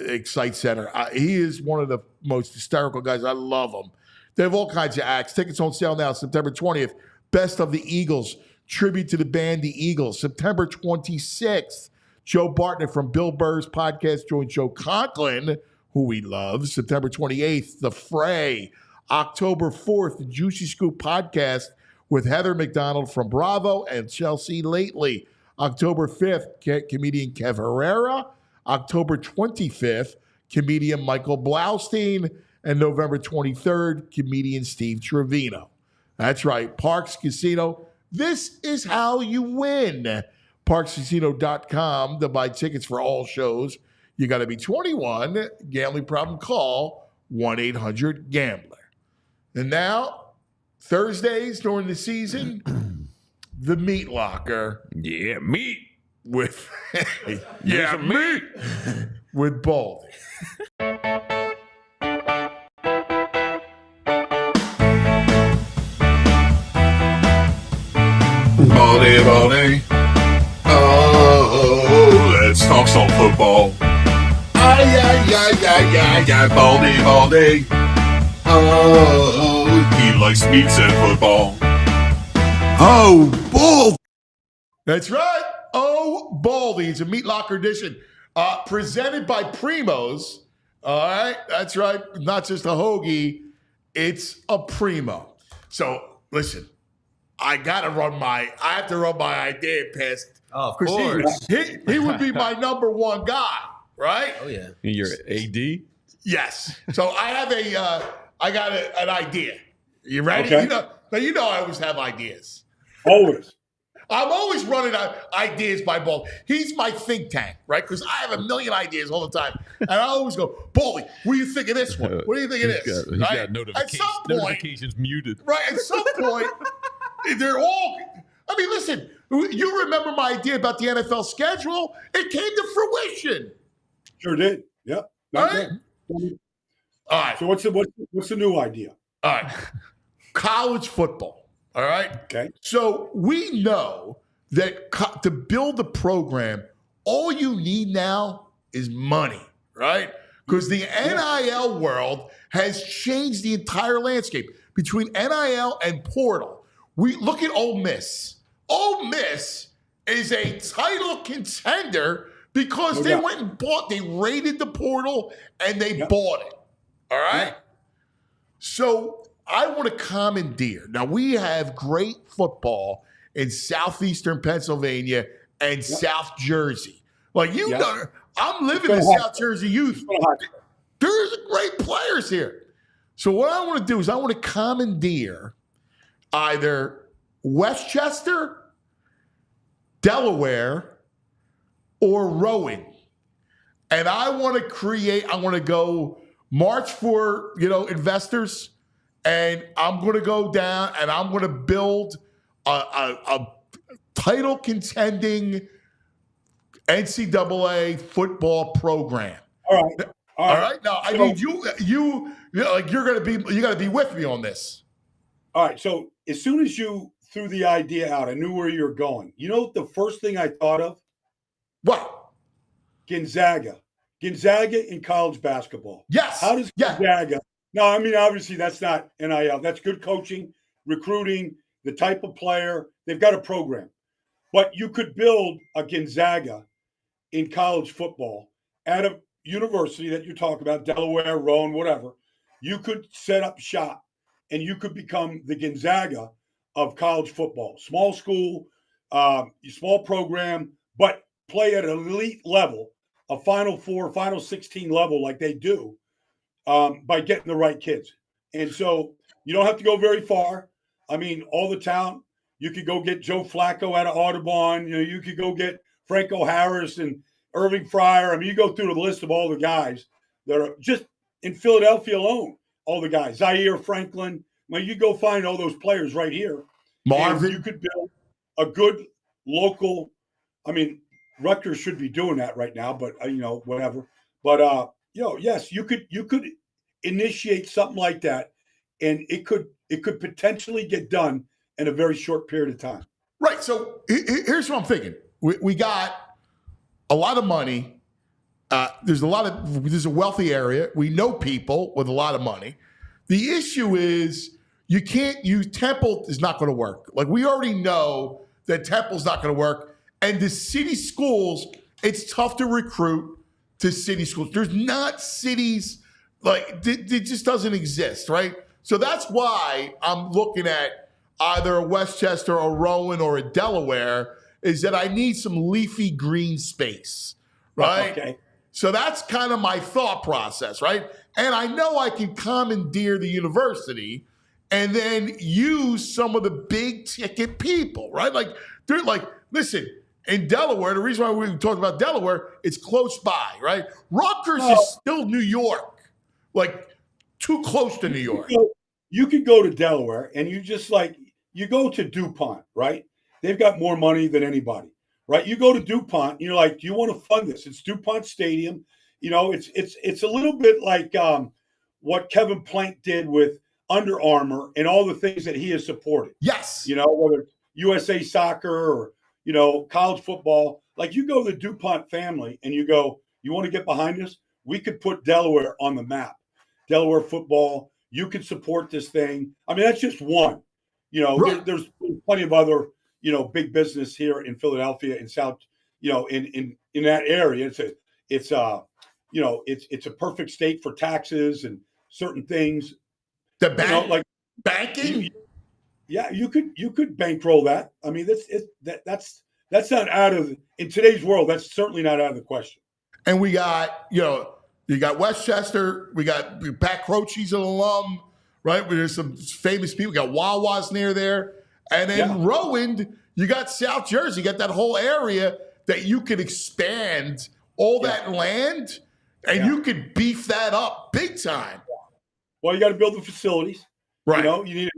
Excite Center. He is one of the most hysterical guys. I love him. They have all kinds of acts. Tickets on sale now, September 20th. Best of the Eagles. Tribute to the band The Eagles. September 26th. Joe Bartnick from Bill Burr's podcast joins Joe Conklin, who we love. September 28th, The Fray. October 4th, the Juicy Scoop podcast with Heather McDonald from Bravo and Chelsea Lately. October 5th, comedian Kev Herrera. October 25th, comedian Michael Blaustein. And November 23rd, comedian Steve Trevino. That's right, Parks Casino. This is how you win. ParksCasino.com to buy tickets for all shows. You got to be 21. Gambling problem, call 1-800-GAMBLER. And now, Thursdays during the season, the Meat Locker. Yeah, meat. With, yeah, meat. With Baldy. Baldy. Oh, let's talk some football. Ay, Baldy. Oh, he likes meats and football. Oh, Baldy. That's right. Oh, Baldy. It's a Meat Locker edition. Presented by Primo's. All right. That's right. Not just a hoagie. It's a Primo. So, listen. I have to run my idea past. Oh, of course. He would be my #1 guy, right? Oh, yeah. You're AD? Yes. So I got an idea. You ready? Okay. Now, you know I always have ideas. Always. I'm always running out ideas by Baldy. He's my think tank, right? Because I have a million ideas all the time. And I always go, Baldy, what do you think of this one? What do you think of this? He's got notifications muted. Right, at some point, they're all, I mean, listen, you remember my idea about the NFL schedule? It came to fruition. Sure did. Yep. All right. All right. So what's the new idea? All right. College football. All right. Okay. So we know that to build the program, all you need now is money, right? Because the NIL world has changed the entire landscape between NIL and portal. We look at Ole Miss. Ole Miss is a title contender because they went and they raided the portal and they bought it. All right. Yeah. So I want to commandeer. Now, we have great football in southeastern Pennsylvania and South Jersey. Like, you know, I'm living in South Jersey youth. There's great players here. So what I want to do is I want to commandeer either Westchester, Delaware, or Rowan. And I want to go march for, investors. And I'm going to go down and I'm going to build a title contending NCAA football program. All right. Now I need you got to be with me on this. All right. So as soon as you threw the idea out, I knew where you were going. You know the first thing I thought of? What? Gonzaga in college basketball. Yes. How does Gonzaga? No, I mean, obviously that's not NIL. That's good coaching, recruiting, the type of player. They've got a program. But you could build a Gonzaga in college football at a university that you talk about, Delaware, Rowan, whatever. You could set up shop and you could become the Gonzaga of college football. Small school, small program, but play at an elite level, a Final Four, Final 16 level like they do. By getting the right kids. And so you don't have to go very far. I mean, all the town, you could go get Joe Flacco out of Audubon. You could go get Franco Harris and Irving Fryer. I mean, you go through the list of all the guys that are just in Philadelphia alone, all the guys. Zaire Franklin. I mean, you go find all those players right here. Marvin. And you could build a good local, I mean, Rutgers should be doing that right now, but, whatever. But, yes, you could initiate something like that, and it could potentially get done in a very short period of time. Right. So here's what I'm thinking. We got a lot of money. There's a wealthy area. We know people with a lot of money. The issue is you can't use Temple is not going to work. Like, we already know that Temple's not going to work, and the city schools, it's tough to recruit to city schools. There's not cities, like, it just doesn't exist, right? So that's why I'm looking at either a Westchester or Rowan or a Delaware, is that I need some leafy green space, right? Okay. So that's kind of my thought process, right? And I know I can commandeer the university and then use some of the big ticket people, right? Like, they're like, listen, in Delaware, the reason why we talk about Delaware, it's close by, right? Rutgers is still New York, like too close to New York. You could go to Delaware and you go to DuPont, right? They've got more money than anybody, right? You go to DuPont and you're like, do you want to fund this? It's DuPont Stadium. It's a little bit like what Kevin Plank did with Under Armour and all the things that he has supported. Yes. Whether it's USA Soccer or college football, like you go to the DuPont family and you go, you want to get behind us? We could put Delaware on the map. Delaware football, you could support this thing. I mean, that's just one. Right. There's plenty of other, big business here in Philadelphia and South, in that area. It's a perfect state for taxes and certain things. The bank, like banking. You could bankroll that. I mean, that's not out of, in today's world, that's certainly not out of the question. And we got, you got Westchester, we got Pat Croce's an alum, right? Where there's some famous people. You got Wawa's near there. And then Rowan, you got South Jersey. You got that whole area that you could expand all that land, and you could beef that up big time. Well, you got to build the facilities. Right. You know, you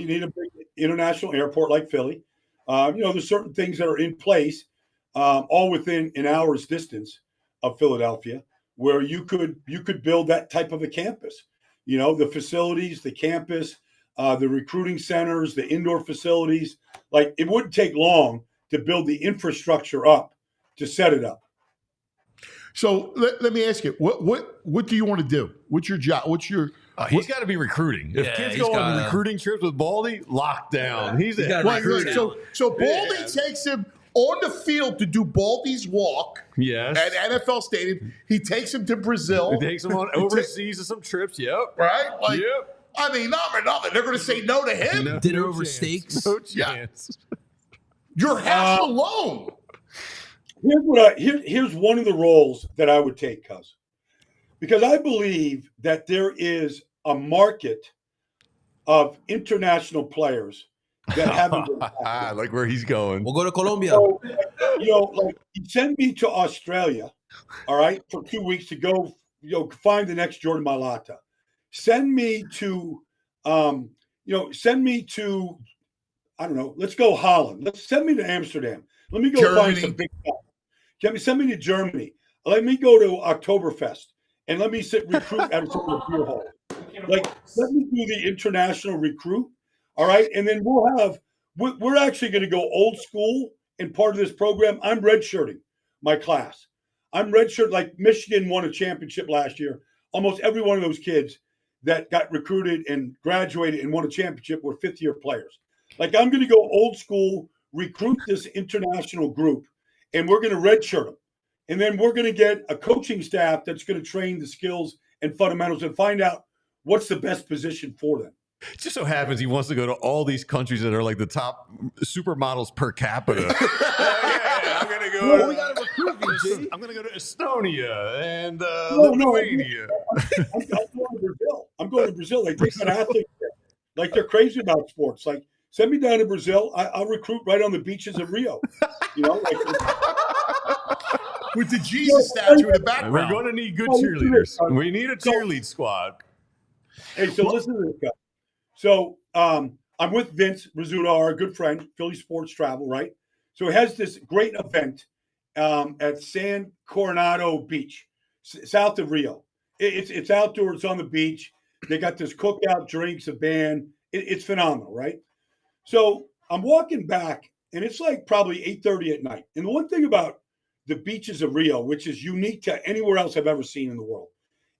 need a big international airport like Philly. There's certain things that are in place, all within an hour's distance of Philadelphia, where you could build that type of a campus. You know, the facilities, the campus, the recruiting centers, the indoor facilities. Like, it wouldn't take long to build the infrastructure up to set it up. So let me ask you, what do you want to do? What's your job? He's got to be recruiting. If kids go on recruiting trips with Baldy, lockdown. He's got so Baldy takes him on the field to do Baldy's walk. Yes. At NFL Stadium. He takes him to Brazil. He takes him on overseas to some trips. Yep. Right? Like, yep. I mean, not for nothing. They're going to say no to him. Dinner over steaks. No chance. Your house alone. Here's one of the roles that I would take, cuz, because I believe that there is a market of international players that haven't been I like where he's going. We'll go to Colombia. So, like, send me to Australia, all right, for 2 weeks to go, find the next Jordan Mailata. Send me to, I don't know, let's go Holland. Send me to Amsterdam. Let me go Germany. find some big stuff. Send me to Germany. Let me go to Oktoberfest and let me recruit at some of the beer halls. Like, let me do the international recruit. All right. And then we're actually going to go old school in part of this program. I'm redshirting my class. I'm redshirt, like Michigan won a championship last year. Almost every one of those kids that got recruited and graduated and won a championship were fifth-year players. Like, I'm going to go old school, recruit this international group, and we're going to redshirt them. And then we're going to get a coaching staff that's going to train the skills and fundamentals and find out what's the best position for them. It just so happens he wants to go to all these countries that are like the top supermodels per capita. I'm going to go. We got to recruit VG. I'm going to go to Estonia and Lithuania. I'm going to Brazil. Like, they got athletes there. Like, they're crazy about sports. Like, send me down to Brazil. I'll recruit right on the beaches of Rio. With the Jesus statue in the background. We're going to need good cheerleaders. We need a cheerlead squad. Hey, so listen to this guy. So I'm with Vince Rizzuto, our good friend, Philly Sports Travel, right? So he has this great event at San Coronado Beach, south of Rio. It's outdoors. It's on the beach. They got this cookout, drinks, a band. It's phenomenal, right? So I'm walking back, and it's like probably 8:30 at night. And the one thing about the beaches of Rio, which is unique to anywhere else I've ever seen in the world,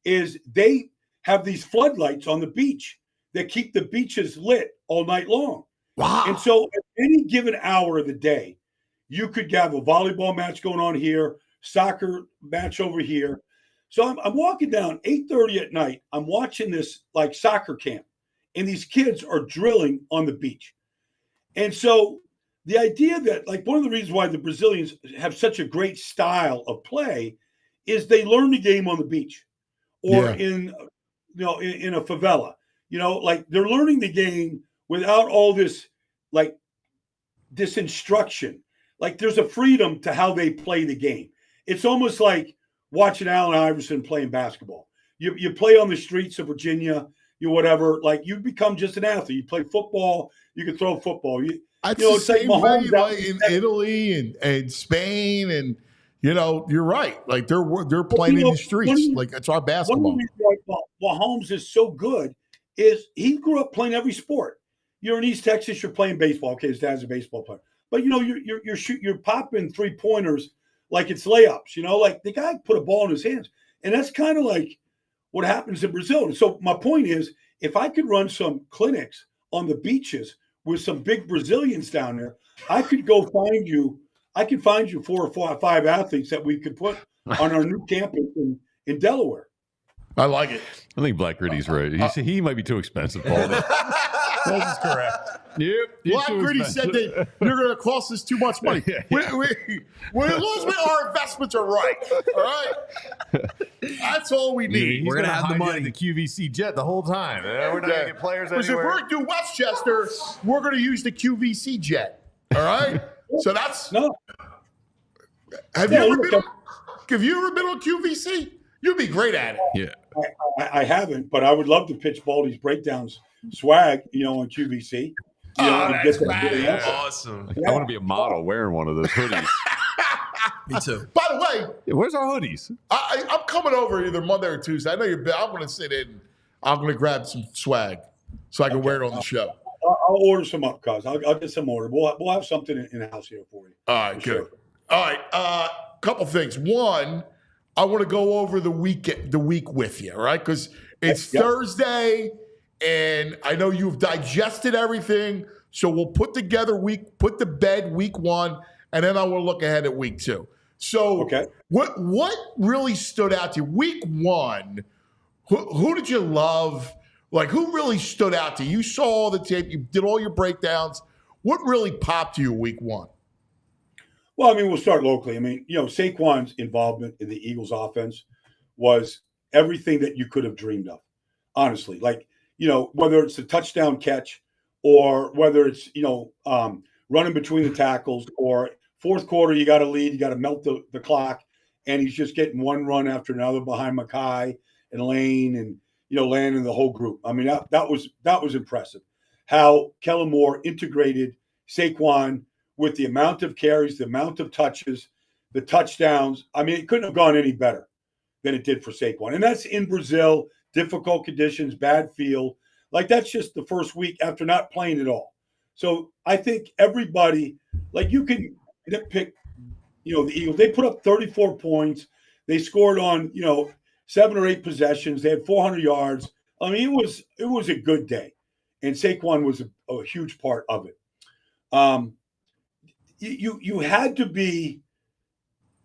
is they have these floodlights on the beach that keep the beaches lit all night long. Wow. And so at any given hour of the day, you could have a volleyball match going on here, soccer match over here. So I'm walking down 8:30 at night. I'm watching this like soccer camp, and these kids are drilling on the beach. And so the idea that, like, one of the reasons why the Brazilians have such a great style of play is they learn the game on the beach or in a favela. Like, they're learning the game without all this instruction. Like, there's a freedom to how they play the game. It's almost like watching Allen Iverson playing basketball. You play on the streets of Virginia, whatever. Like, you become just an athlete. You play football. You can throw football. It's the same way like in Italy and Spain, and you're right. Like, they're playing in the streets. Like, it's our basketball. One of the reasons why Holmes is so good is he grew up playing every sport. You're in East Texas, you're playing baseball. Okay, his dad's a baseball player, but you're popping 3-pointers like it's layups. Like, the guy put a ball in his hands, and that's kind of like what happens in Brazil. And so my point is, if I could run some clinics on the beaches with some big Brazilians down there, I could go find you. I could find you 4 or 5 athletes that we could put on our new campus in Delaware. I like it. I think Black Gritty's right. He might be too expensive, Paul. This is correct. Yep. Black Gritty said that you're going to cost us too much money. As long as our investments are right, all right? That's all we need. We're gonna have the money. The QVC jet the whole time. We're not going to get players Because if anywhere. we're going to do Westchester, we're going to use the QVC jet, all right? So that's... No. Have you ever been on QVC? You'd be great at it. Yeah. I haven't, but I would love to pitch Baldy's breakdowns swag, on QVC. And that's get that badass. really out. Awesome. I want to be a model wearing one of those hoodies. Me too. By the way, Where's our hoodies? I'm coming over either Monday or Tuesday. I know you're. I'm going to sit in. I'm going to grab some swag so I can wear it on the show. I'll order some up, cuz. I'll get some order. We'll have something in the house here for you. All right, For good. sure. All right, couple things. One, I want to go over the week with you, all right? Because it's Thursday, and I know you've digested everything. So we'll put to bed week 1, and then I will look ahead at week 2. So what really stood out to you? Week 1, who did you love? Like, who really stood out to you? You saw all the tape. You did all your breakdowns. What really popped to you week 1? Well, we'll start locally. Saquon's involvement in the Eagles offense was everything that you could have dreamed of, honestly. Like, whether it's the touchdown catch or whether it's, running between the tackles, or fourth quarter, you got to lead, you got to melt the clock, and he's just getting one run after another behind Makai and Lane and, landing the whole group. That was impressive. How Kellen Moore integrated Saquon with the amount of carries, the amount of touches, the touchdowns. It couldn't have gone any better than it did for Saquon. And that's in Brazil, difficult conditions, bad field. Like, that's just the first week after not playing at all. So I think everybody, like, you can pick, the Eagles. They put up 34 points. They scored on, 7 or 8 possessions. They had 400 yards. It was a good day. And Saquon was a huge part of it. You had to be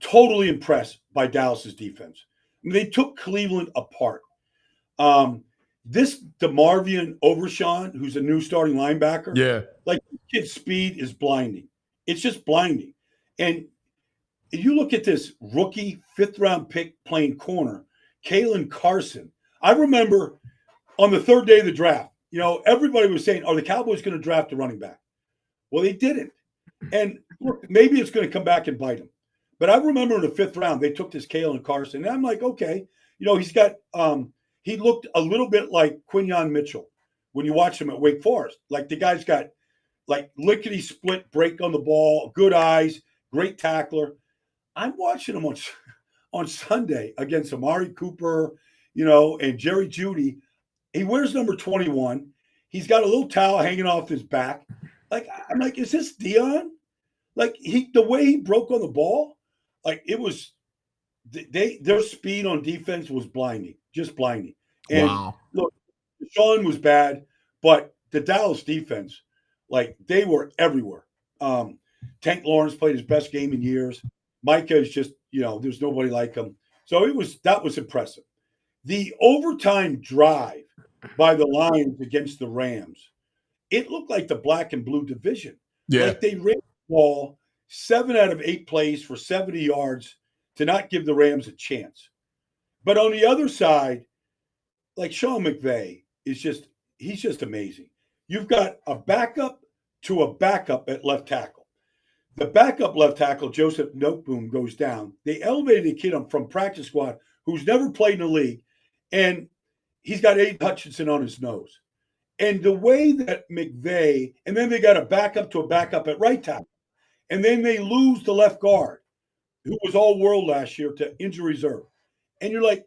totally impressed by Dallas's defense. They took Cleveland apart. This DeMarvion Overshawn, who's a new starting linebacker, like, his speed is blinding. It's just blinding. And you look at this rookie 5th-round pick playing corner, Kalen Carson. I remember on the 3rd day of the draft, everybody was saying, are the Cowboys going to draft a running back? Well, they didn't. And look, maybe it's going to come back and bite them. But I remember in the 5th round, they took this Kalen Carson. And I'm like, okay, he's got he looked a little bit like Quinyon Mitchell when you watch him at Wake Forest. Like, the guy's got, like, lickety-split break on the ball, good eyes, great tackler. I'm watching him on Sunday against Amari Cooper, and Jerry Jeudy. He wears number 21. He's got a little towel hanging off his back. Like, I'm like, is this Dion? Like, the way he broke on the ball, like, it was their speed on defense was blinding, just blinding. And look, Sean was bad, but the Dallas defense, like, they were everywhere. Tank Lawrence played his best game in years. Micah is just, there's nobody like him. So that was impressive. The overtime drive by the Lions against the Rams, it looked like the black and blue division. Yeah. Like, they ran the ball 7 out of 8 plays for 70 yards to not give the Rams a chance. But on the other side, like, Sean McVay he's just amazing. You've got a backup to a backup at left tackle. The backup left tackle, Joseph Noteboom, goes down. They elevated a kid from practice squad who's never played in the league, and he's got Aiden Hutchinson on his nose. And the way that McVay, and then they got a backup to a backup at right tackle, and then they lose the left guard, who was all world last year, to injury reserve. And you're like,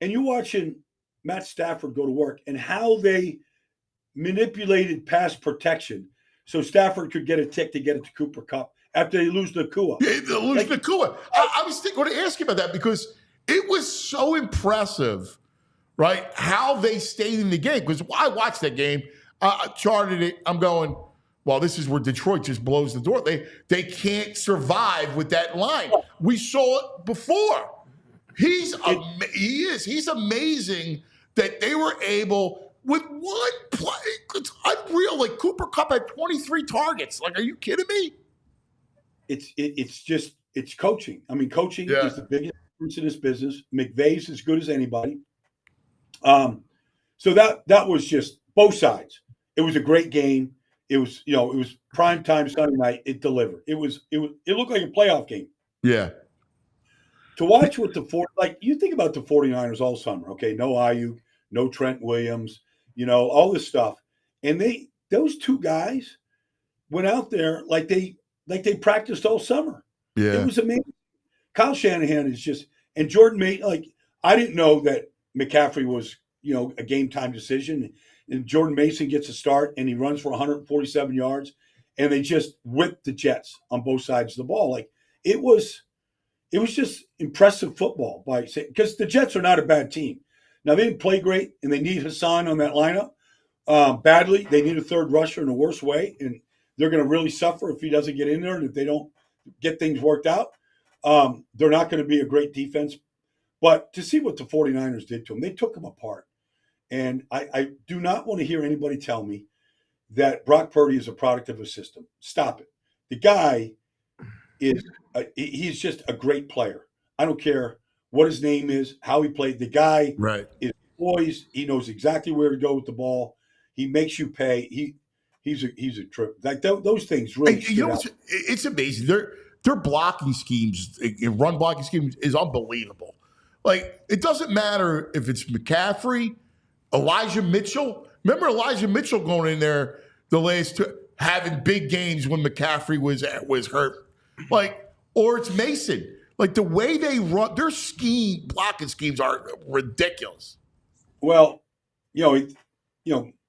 and you're watching Matt Stafford go to work and how they manipulated pass protection so Stafford could get a tick to get it to Cooper Kupp after they lose Nakua. Yeah, they lose Nakua. I was going to ask you about that because it was so impressive, right, how they stayed in the game. Because I watched that game, charted it. I'm going, well, this is where Detroit just blows the door. They can't survive with that line. We saw it before. He's amazing that they were able with one play. It's unreal. Like Cooper Kupp had 23 targets. Like, are you kidding me? It's coaching. I mean, coaching is the biggest difference in this business. McVay's as good as anybody. So that was just both sides. It was a great game. It was prime time Sunday night. It delivered. It looked like a playoff game. Yeah. To watch with you think about the 49ers all summer. Okay, no Ayuk, no Trent Williams, all this stuff. And those two guys went out there like they practiced all summer. Yeah. It was amazing. Kyle Shanahan is just, and Jordan Mason, I didn't know that McCaffrey was, a game time decision. And Jordan Mason gets a start and he runs for 147 yards and they just whipped the Jets on both sides of the ball. It was just impressive football because the Jets are not a bad team. Now they didn't play great and they need Hassan on that lineup badly. They need a third rusher in a worse way. And they're going to really suffer if he doesn't get in there and if they don't get things worked out. They're not going to be a great defense. But to see what the 49ers did to them, they took them apart. And I do not want to hear anybody tell me that Brock Purdy is a product of a system. Stop it. The guy he's just a great player. I don't care what his name is, how he played. The guy is poised. He knows exactly where to go with the ball. He makes you pay. He's a trip. Those things really stood out. It's amazing. Their blocking schemes, run blocking schemes, is unbelievable. It doesn't matter if it's McCaffrey, Elijah Mitchell. Remember Elijah Mitchell going in there the last two, having big games when McCaffrey was hurt. Or it's Mason. The way they run, their blocking schemes are ridiculous. Well,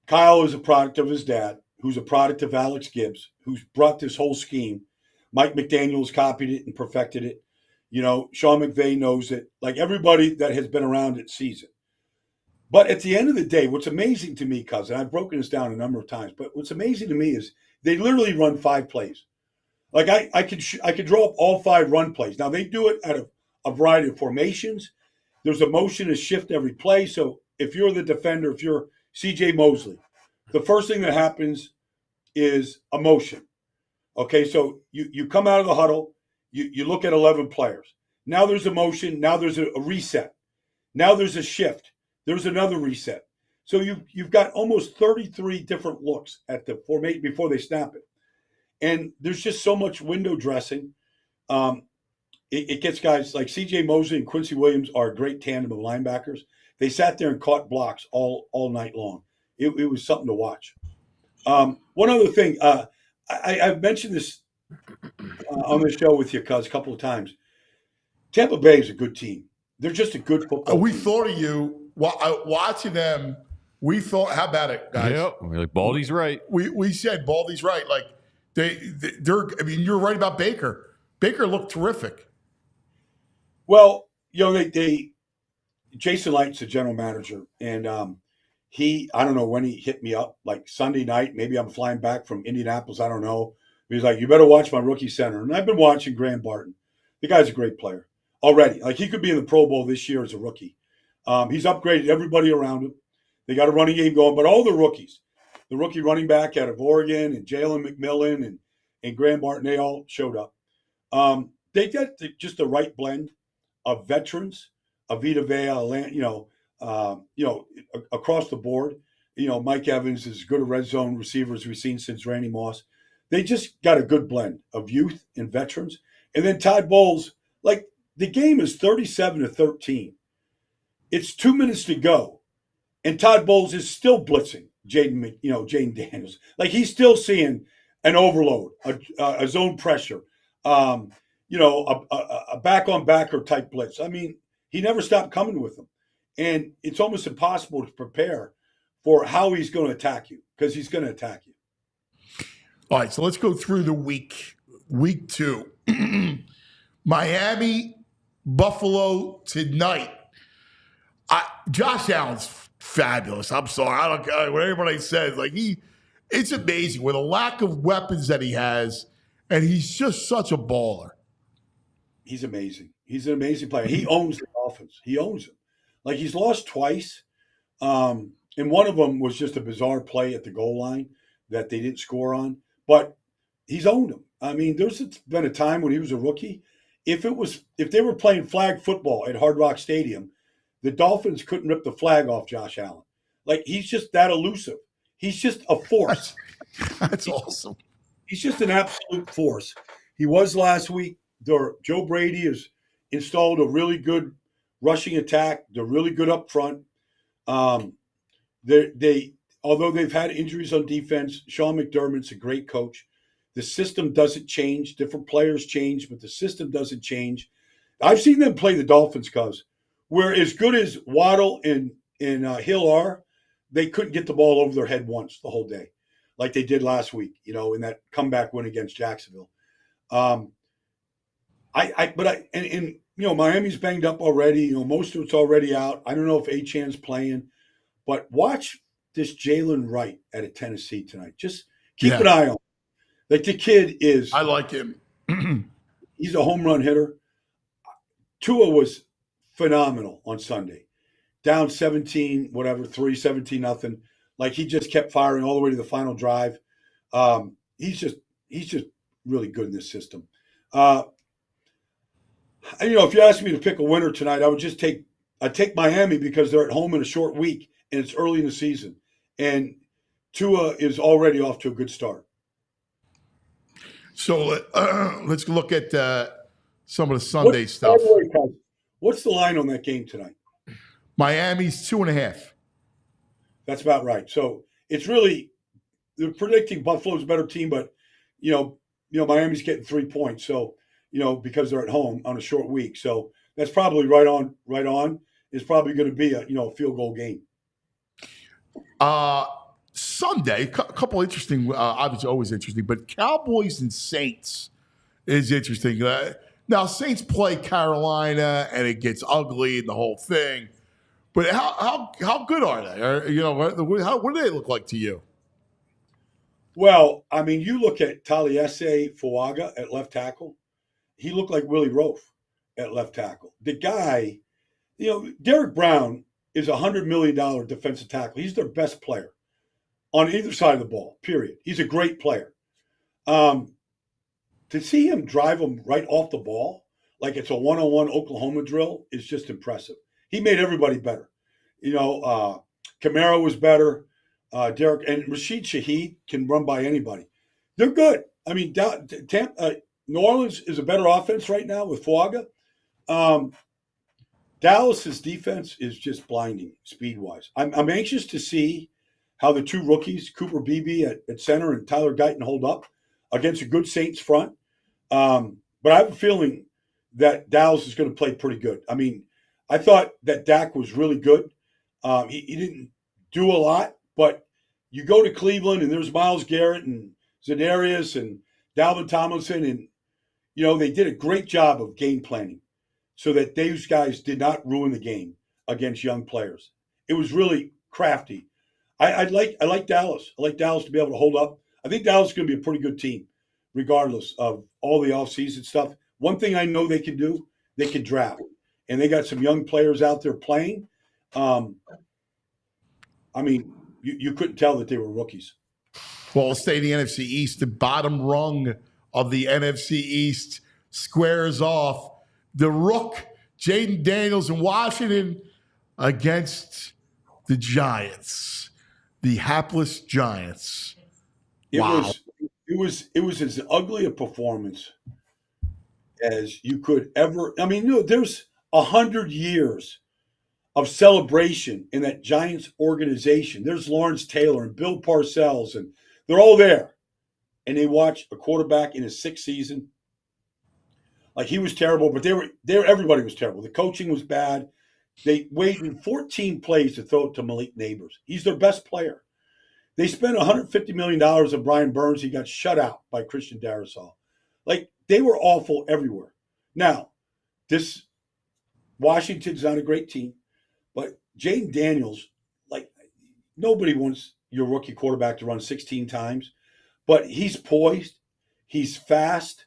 Kyle is a product of his dad, who's a product of Alex Gibbs, who's brought this whole scheme. Mike McDaniels copied it and perfected it. Sean McVay knows it. Everybody that has been around it sees it. But at the end of the day, what's amazing to me, cousin, I've broken this down a number of times, but what's amazing to me is they literally run 5 plays. I could draw up all 5 run plays. Now, they do it at a variety of formations. There's a motion to shift every play. So if you're the defender, if you're C.J. Mosley, the first thing that happens is a motion. Okay, so you come out of the huddle, you look at 11 players. Now there's a motion. Now there's a reset. Now there's a shift. There's another reset. So you've got almost 33 different looks at the formation before they snap it. And there's just so much window dressing. It gets guys like C.J. Mosley and Quincy Williams are a great tandem of linebackers. They sat there and caught blocks all night long. It was something to watch. One other thing, I've mentioned this on the show with you, cuz, a couple of times. Tampa Bay is a good team. They're just a good football we team. thought of you watching them. We thought, how about it, guys? Yep. We're Baldy's right. We said Baldy's right. They're. I mean, you're right about Baker. Baker looked terrific. Well, Jason Light's the general manager, and I don't know when he hit me up, Sunday night. Maybe I'm flying back from Indianapolis. I don't know. He's like, you better watch my rookie center. And I've been watching Graham Barton. The guy's a great player already. He could be in the Pro Bowl this year as a rookie. He's upgraded everybody around him. They got a running game going, but all the rookies, the rookie running back out of Oregon and Jalen McMillan and Graham Barton, they all showed up. They got just the right blend of veterans, Vita Vea, across the board. Mike Evans is as good a red zone receiver as we've seen since Randy Moss. They just got a good blend of youth and veterans. And then Todd Bowles, the game is 37-13. It's 2 minutes to go. And Todd Bowles is still blitzing Jaden Daniels. He's still seeing an overload, a zone pressure, a back-on-backer type blitz. I mean, he never stopped coming with them. And it's almost impossible to prepare for how he's going to attack you, because he's going to attack you. All right, so let's go through the week 2. Miami, Buffalo tonight. Josh Allen's fabulous. I'm sorry. I don't care what anybody says. It's amazing with a lack of weapons that he has, and he's just such a baller. He's amazing. He's an amazing player. He owns the Dolphins. He owns them. He's lost twice. and one of them was just a bizarre play at the goal line that they didn't score on. But he's owned them. I mean, there's been a time when he was a rookie. If they were playing flag football at Hard Rock Stadium, the Dolphins couldn't rip the flag off Josh Allen. Like, he's just that elusive. He's just a force. That's awesome. He's just an absolute force. He was last week. Joe Brady has installed a really good rushing attack. They're really good up front. Although they've had injuries on defense, Sean McDermott's a great coach. The system doesn't change. Different players change, but the system doesn't change. I've seen them play the Dolphins, cuz where as good as Waddle and Hill are, they couldn't get the ball over their head once the whole day, like they did last week, in that comeback win against Jacksonville. Miami's banged up already. Most of it's already out. I don't know if Achan's playing, but watch this Jalen Wright out of Tennessee tonight. Just keep an eye on him. Like, the kid is. I like him. He's a home run hitter. Tua was phenomenal on Sunday. Down 17, 17-0. Like, he just kept firing all the way to the final drive. He's just really good in this system. If you asked me to pick a winner tonight, I'd take Miami because they're at home in a short week and it's early in the season. And Tua is already off to a good start. So let's look at some of the Sunday stuff. What's the line on that game tonight? Miami's 2.5. That's about right. So it's really, they're predicting Buffalo's a better team, but Miami's getting 3 points. So, because they're at home on a short week. So that's probably right on. It's probably going to be a field goal game. Sunday, a couple interesting, obviously always interesting, but Cowboys and Saints is interesting. Now, Saints play Carolina, and it gets ugly and the whole thing. But how good are they? What do they look like to you? Well, I mean, you look at Taliesin Fuaga at left tackle. He looked like Willie Roaf at left tackle. The guy, Derek Brown is a $100 million defensive tackle. He's their best player on either side of the ball, period. He's a great player. To see him drive them right off the ball, like it's a one-on-one Oklahoma drill, is just impressive. He made everybody better. Kamara was better. Derek and Rashid Shaheed can run by anybody. They're good. I mean, New Orleans is a better offense right now with Fuaga. Dallas's defense is just blinding speed-wise. I'm anxious to see how the two rookies, Cooper Beebe at center and Tyler Guyton, hold up against a good Saints front. But I have a feeling that Dallas is going to play pretty good. I mean, I thought that Dak was really good. He didn't do a lot, but you go to Cleveland and there's Myles Garrett and Za'Darius and Dalvin Tomlinson, and they did a great job of game planning so that those guys did not ruin the game against young players. It was really crafty. I like Dallas. I like Dallas to be able to hold up. I think Dallas is going to be a pretty good team, regardless of all the offseason stuff. One thing I know they can do, they can draft. And they got some young players out there playing. I mean, you couldn't tell that they were rookies. Well, let's stay in the NFC East. The bottom rung of the NFC East squares off. The Rook, Jaden Daniels in Washington against the Giants, the hapless Giants. It was as ugly a performance as you could ever. I mean, there's 100 years of celebration in that Giants organization. There's Lawrence Taylor and Bill Parcells, and they're all there. And they watch a quarterback in his 6th season. Like, he was terrible, but everybody was terrible. The coaching was bad. They waited 14 plays to throw it to Malik Neighbors. He's their best player. They spent $150 million on Brian Burns. He got shut out by Christian Darrisaw. Like, they were awful everywhere. Now, this Washington's not a great team, but Jaden Daniels, like, nobody wants your rookie quarterback to run 16 times, but he's poised. He's fast.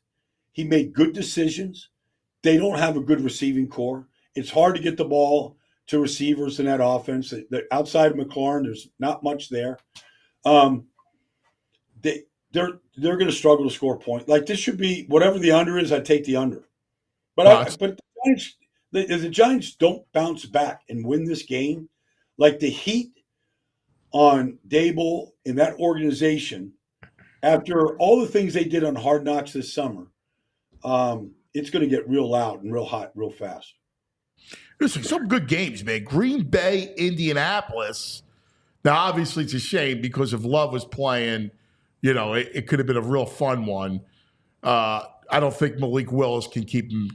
He made good decisions. They don't have a good receiving core. It's hard to get the ball to receivers in that offense. Outside of McLaurin, there's not much there. They're going to struggle to score points. Like this should be whatever the under is. I take the under. But the Giants don't bounce back and win this game, like the heat on Dable and that organization after all the things they did on Hard Knocks this summer, it's going to get real loud and real hot real fast. Listen, some good games, man. Green Bay, Indianapolis. Now, obviously, it's a shame because if Love was playing, it could have been a real fun one. I don't think Malik Willis can keep him.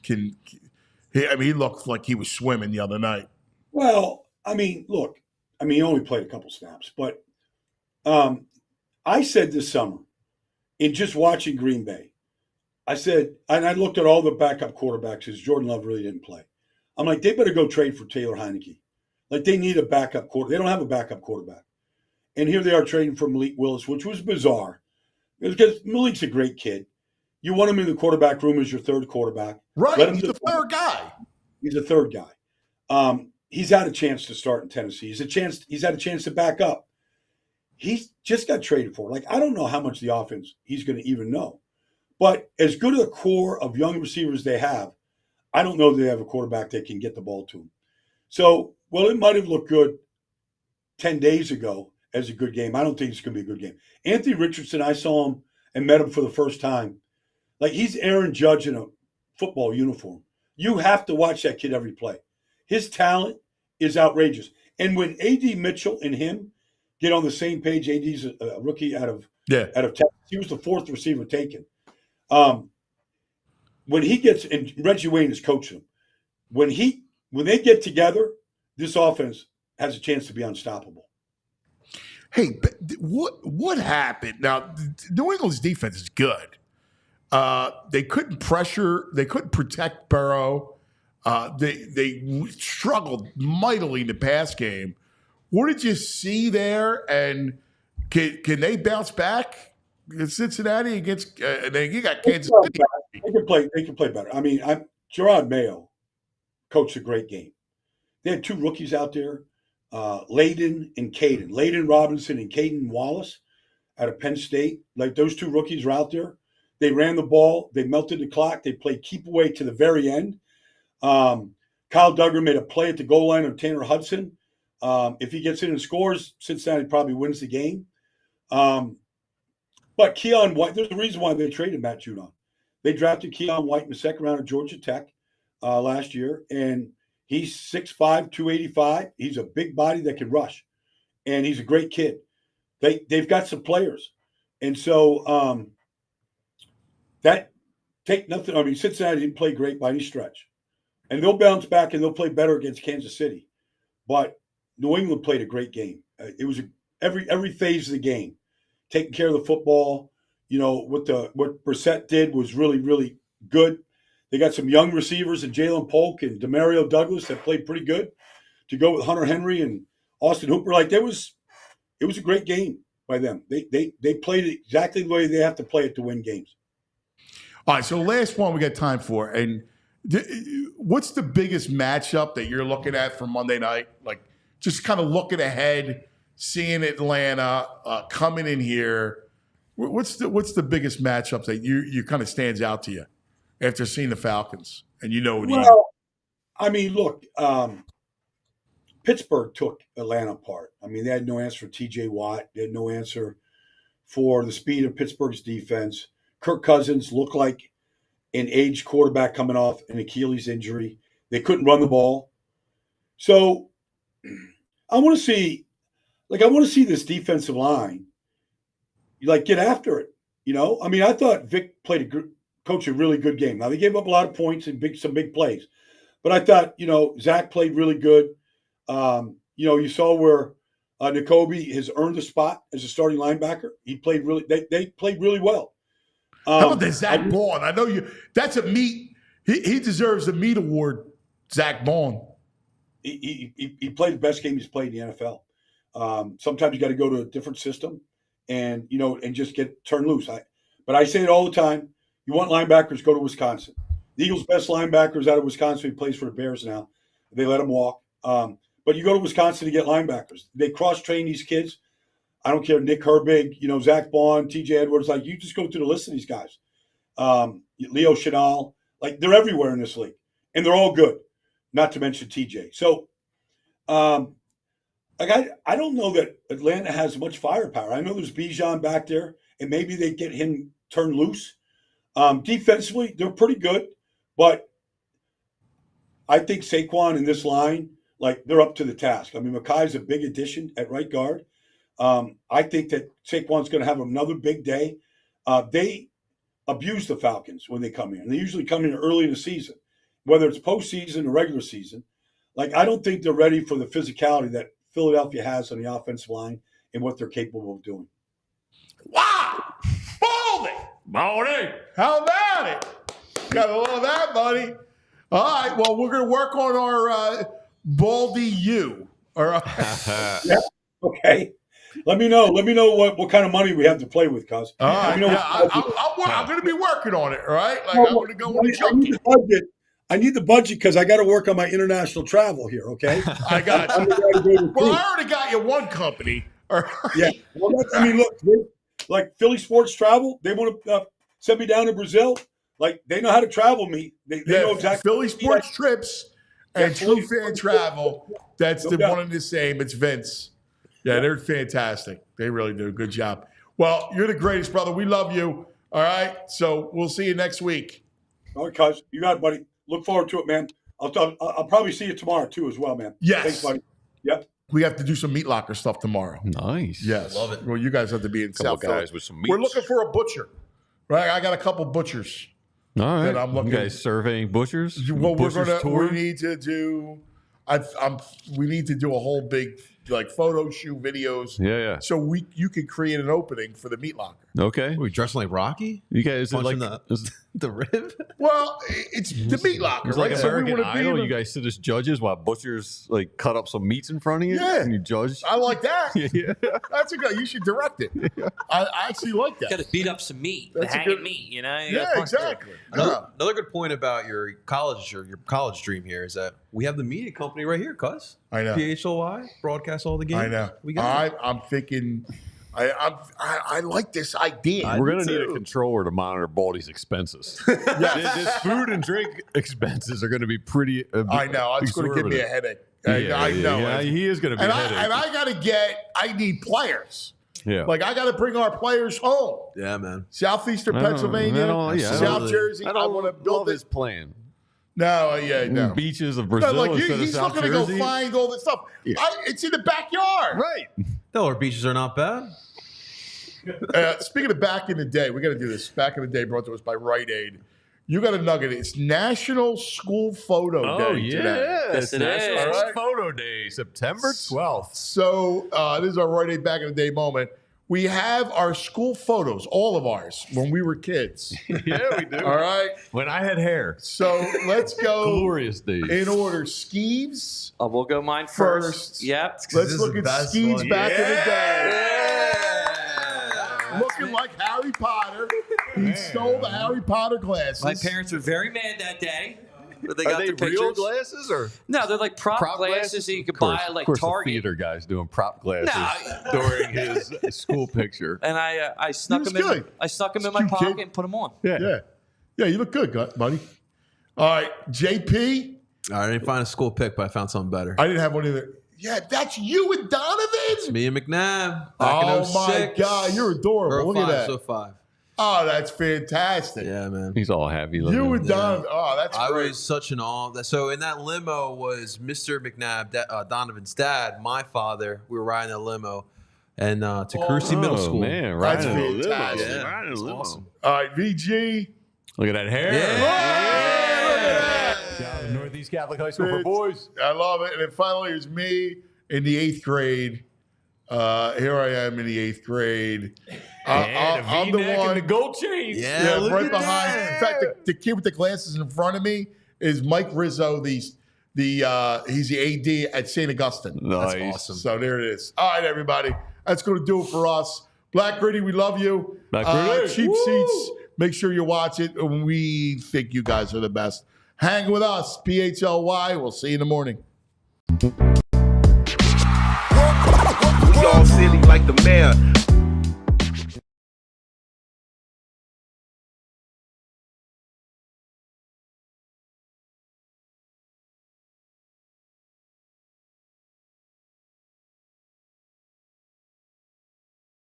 He looked like he was swimming the other night. Well, look, he only played a couple snaps, but I said this summer, in just watching Green Bay, I said, and I looked at all the backup quarterbacks because Jordan Love really didn't play. I'm like, they better go trade for Taylor Heineke. Like, they need a backup quarterback. They don't have a backup quarterback. And here they are trading for Malik Willis, which was bizarre because Malik's a great kid. You want him in the quarterback room as your third quarterback. Right. He's the third guy. He's a third guy. He's had a chance to start in Tennessee. He's had a chance to back up. He's just got traded for. Like, I don't know how much the offense he's going to even know. But as good a core of young receivers they have, I don't know they have a quarterback that can get the ball to him. So, well, it might have looked good 10 days ago as a good game. I don't think it's going to be a good game. Anthony Richardson, I saw him and met him for the first time. Like, he's Aaron Judge in a football uniform. You have to watch that kid every play. His talent is outrageous. And when A.D. Mitchell and him get on the same page, A.D.'s a rookie out of Texas. He was the fourth receiver taken. When he gets – and Reggie Wayne is coaching him. When they get together, this offense has a chance to be unstoppable. Hey, what happened? Now, New England's defense is good. They couldn't pressure. They couldn't protect Burrow. They struggled mightily in the pass game. What did you see there? And can they bounce back against Cincinnati? Against you got Kansas City. They can play better. Gerard Mayo coached a great game. They had two rookies out there, Layden and Caden. Layden Robinson and Caden Wallace out of Penn State. Like, those two rookies are out there. They ran the ball. They melted the clock. They played keep away to the very end. Kyle Duggar made a play at the goal line on Tanner Hudson. If he gets in and scores, Cincinnati probably wins the game. But Keon White, there's a reason why they traded Matt Judon. They drafted Keon White in the second round of Georgia Tech last year, and he's 6'5", 285. He's a big body that can rush, and he's a great kid. They've got some players. And so that take nothing. Cincinnati didn't play great by any stretch. And they'll bounce back, and they'll play better against Kansas City. But New England played a great game. It was every phase of the game, taking care of the football. What Brissett did was really, really good. They got some young receivers in Jalen Polk and Demario Douglas that played pretty good to go with Hunter Henry and Austin Hooper. Like, it was a great game by them. They played it exactly the way they have to play it to win games. All right, so last one we got time for. And what's the biggest matchup that you're looking at for Monday night? Like, just kind of looking ahead, seeing Atlanta coming in here. What's the biggest matchup that you kind of stands out to you after seeing the Falcons and look, Pittsburgh took Atlanta apart. They had no answer for T.J. Watt. They had no answer for the speed of Pittsburgh's defense. Kirk Cousins looked like an aged quarterback coming off an Achilles injury. They couldn't run the ball. So I want to see this defensive line get after it. I thought Vic coached a really good game. Now, they gave up a lot of points and some big plays. But I thought, Zach played really good. You saw where N'Kobe has earned a spot as a starting linebacker. He played they played really well. How about the Zach Baun? I know you. That's a meat. He deserves a meat award. Zach Baun. He played the best game he's played in the NFL. Sometimes you got to go to a different system, and just get turned loose. But I say it all the time. You want linebackers, go to Wisconsin. The Eagles' best linebacker is out of Wisconsin. He plays for the Bears now. They let him walk. But you go to Wisconsin to get linebackers. They cross-train these kids. I don't care, Nick Herbig, Zach Bond, TJ Edwards. Like, you just go through the list of these guys. Leo Chenal. Like, they're everywhere in this league. And they're all good, not to mention TJ. So, I don't know that Atlanta has much firepower. I know there's Bijan back there, and maybe they get him turned loose. Defensively, they're pretty good. But I think Saquon in this line, like, they're up to the task. I mean, Makai's a big addition at right guard. I think that Saquon's going to have another big day. They abuse the Falcons when they come in. They usually come in early in the season, whether it's postseason or regular season. Like, I don't think they're ready for the physicality that Philadelphia has on the offensive line and what they're capable of doing. Wow! Baldy! How about it? Got a little of that, buddy. All right, well, we're going to work on our Baldy U. All right. Yeah, okay. Let me know what kind of money we have to play with, cuz. All right. I'm going to be working on it, all right? Like, I'm going to go with the junkie. I need the budget because I got to work on my international travel here, okay? I got you. Well, I already got you one company. Yeah. Well, look, like Philly Sports Travel, they want to send me down to Brazil. Like, they know how to travel me. They know exactly. Philly Sports Trips and True Fan Travel. That's the one and the same. It's Vince. Yeah, they're fantastic. They really do a good job. Well, you're the greatest, brother. We love you. All right. So we'll see you next week. All right, cuz. You got it, buddy. Look forward to it, man. I'll probably see you tomorrow too, as well, man. Yes. Thanks, buddy. Yep. We have to do some meat locker stuff tomorrow. Nice. Yes. I love it. Well, you guys have to be in Couple South guys Philly. with some meats. We're looking for a butcher. Right? I got a couple butchers. All right. that I'm looking- You guys surveying butchers? Well, Butchers tour? we need to do we need to do a whole big like photo shoot videos. Yeah. So you can create an opening for the meat locker. Okay. Are we dressing like Rocky? You guys are like Punching the rib? Well, it's the meat locker. It's right? like So we American wanna be Idol. able- You guys sit as judges while butchers like cut up some meats in front of you. Yeah. And you judge. I like that. Yeah. That's a good. You should direct it. I actually like that. Got to beat up some meat, That's the a hanging good- meat, you know? You Yeah, gotta punch exactly. Another good point about your college dream here is that we have the media company right here, cuz. I know. PHLY broadcast all the games. I know. We got it. I'm thinking. I like this idea. We're gonna need a controller to monitor Baldy's expenses. His food and drink expenses are gonna be pretty. I know. It's going to give me a headache. I know. Yeah, he is gonna be. a headache. I need players. Yeah. Like, I got to bring our players home. Yeah, man. Southeastern Pennsylvania, South Jersey. I want to love build his plan. No. Beaches of No, Brazil like instead of he's South looking to Jersey. go find all this stuff. Yeah. It's in the backyard. Right. No, our beaches are not bad. Speaking of back in the day, we got to do this. Back in the day, brought to us by Rite Aid. You got a nugget. It's National School Photo Day today. Yes, it National is. School Photo Day, September 12th. So this is our Rite Aid back in the day moment. We have our school photos, all of ours, when we were kids. Yeah, we do. All right. When I had hair. So let's go Glorious days. in order. Skeeves. We'll go mine first. First. Yep. Let's look at Skeeves back in the day. Yeah. Looking like Harry Potter. He stole the Harry Potter glasses. My parents were very mad that day. But they Are got they the pictures. real glasses or No, they're like prop glasses that you could buy at like of course, Target. the theater guys doing prop glasses No. during his school picture. And I snuck was them in. good. I snuck them in He's my cute pocket kid. and put them on. Yeah, you look good, buddy. All right, JP. All right, I didn't find a school pick, but I found something better. I didn't have one either. Yeah, that's you and Donovan. It's me and McNabb. Back in Oh my 06. God, you're adorable. Look at that. 05. Oh, that's fantastic. Yeah, man. He's all happy. You looking. and Donovan. Oh, that's I great. was such an awe. So in that limo was Mr. McNabb, Donovan's dad, my father. We were riding a limo, and to Kersey Middle School. Man, That's riding a limo. fantastic. Yeah, Riding a it's limo. awesome. All right, VG. Look at that hair. Yeah. Shout out to Northeast Catholic High School for boys. I love it. And then finally, here's me in the 8th grade. Here I am in the 8th grade. I'm the one. And the gold chains. Yeah, look right at behind. that. In fact, the kid with the glasses in front of me is Mike Rizzo. He's the AD at St. Augustine. Nice. That's awesome. So there it is. All right, everybody. That's going to do it for us. Black Gritty, we love you. Black Gritty. Cheap Seats. Make sure you watch it. We think you guys are the best. Hang with us, PHLY. We'll see you in the morning. we all city like the mayor.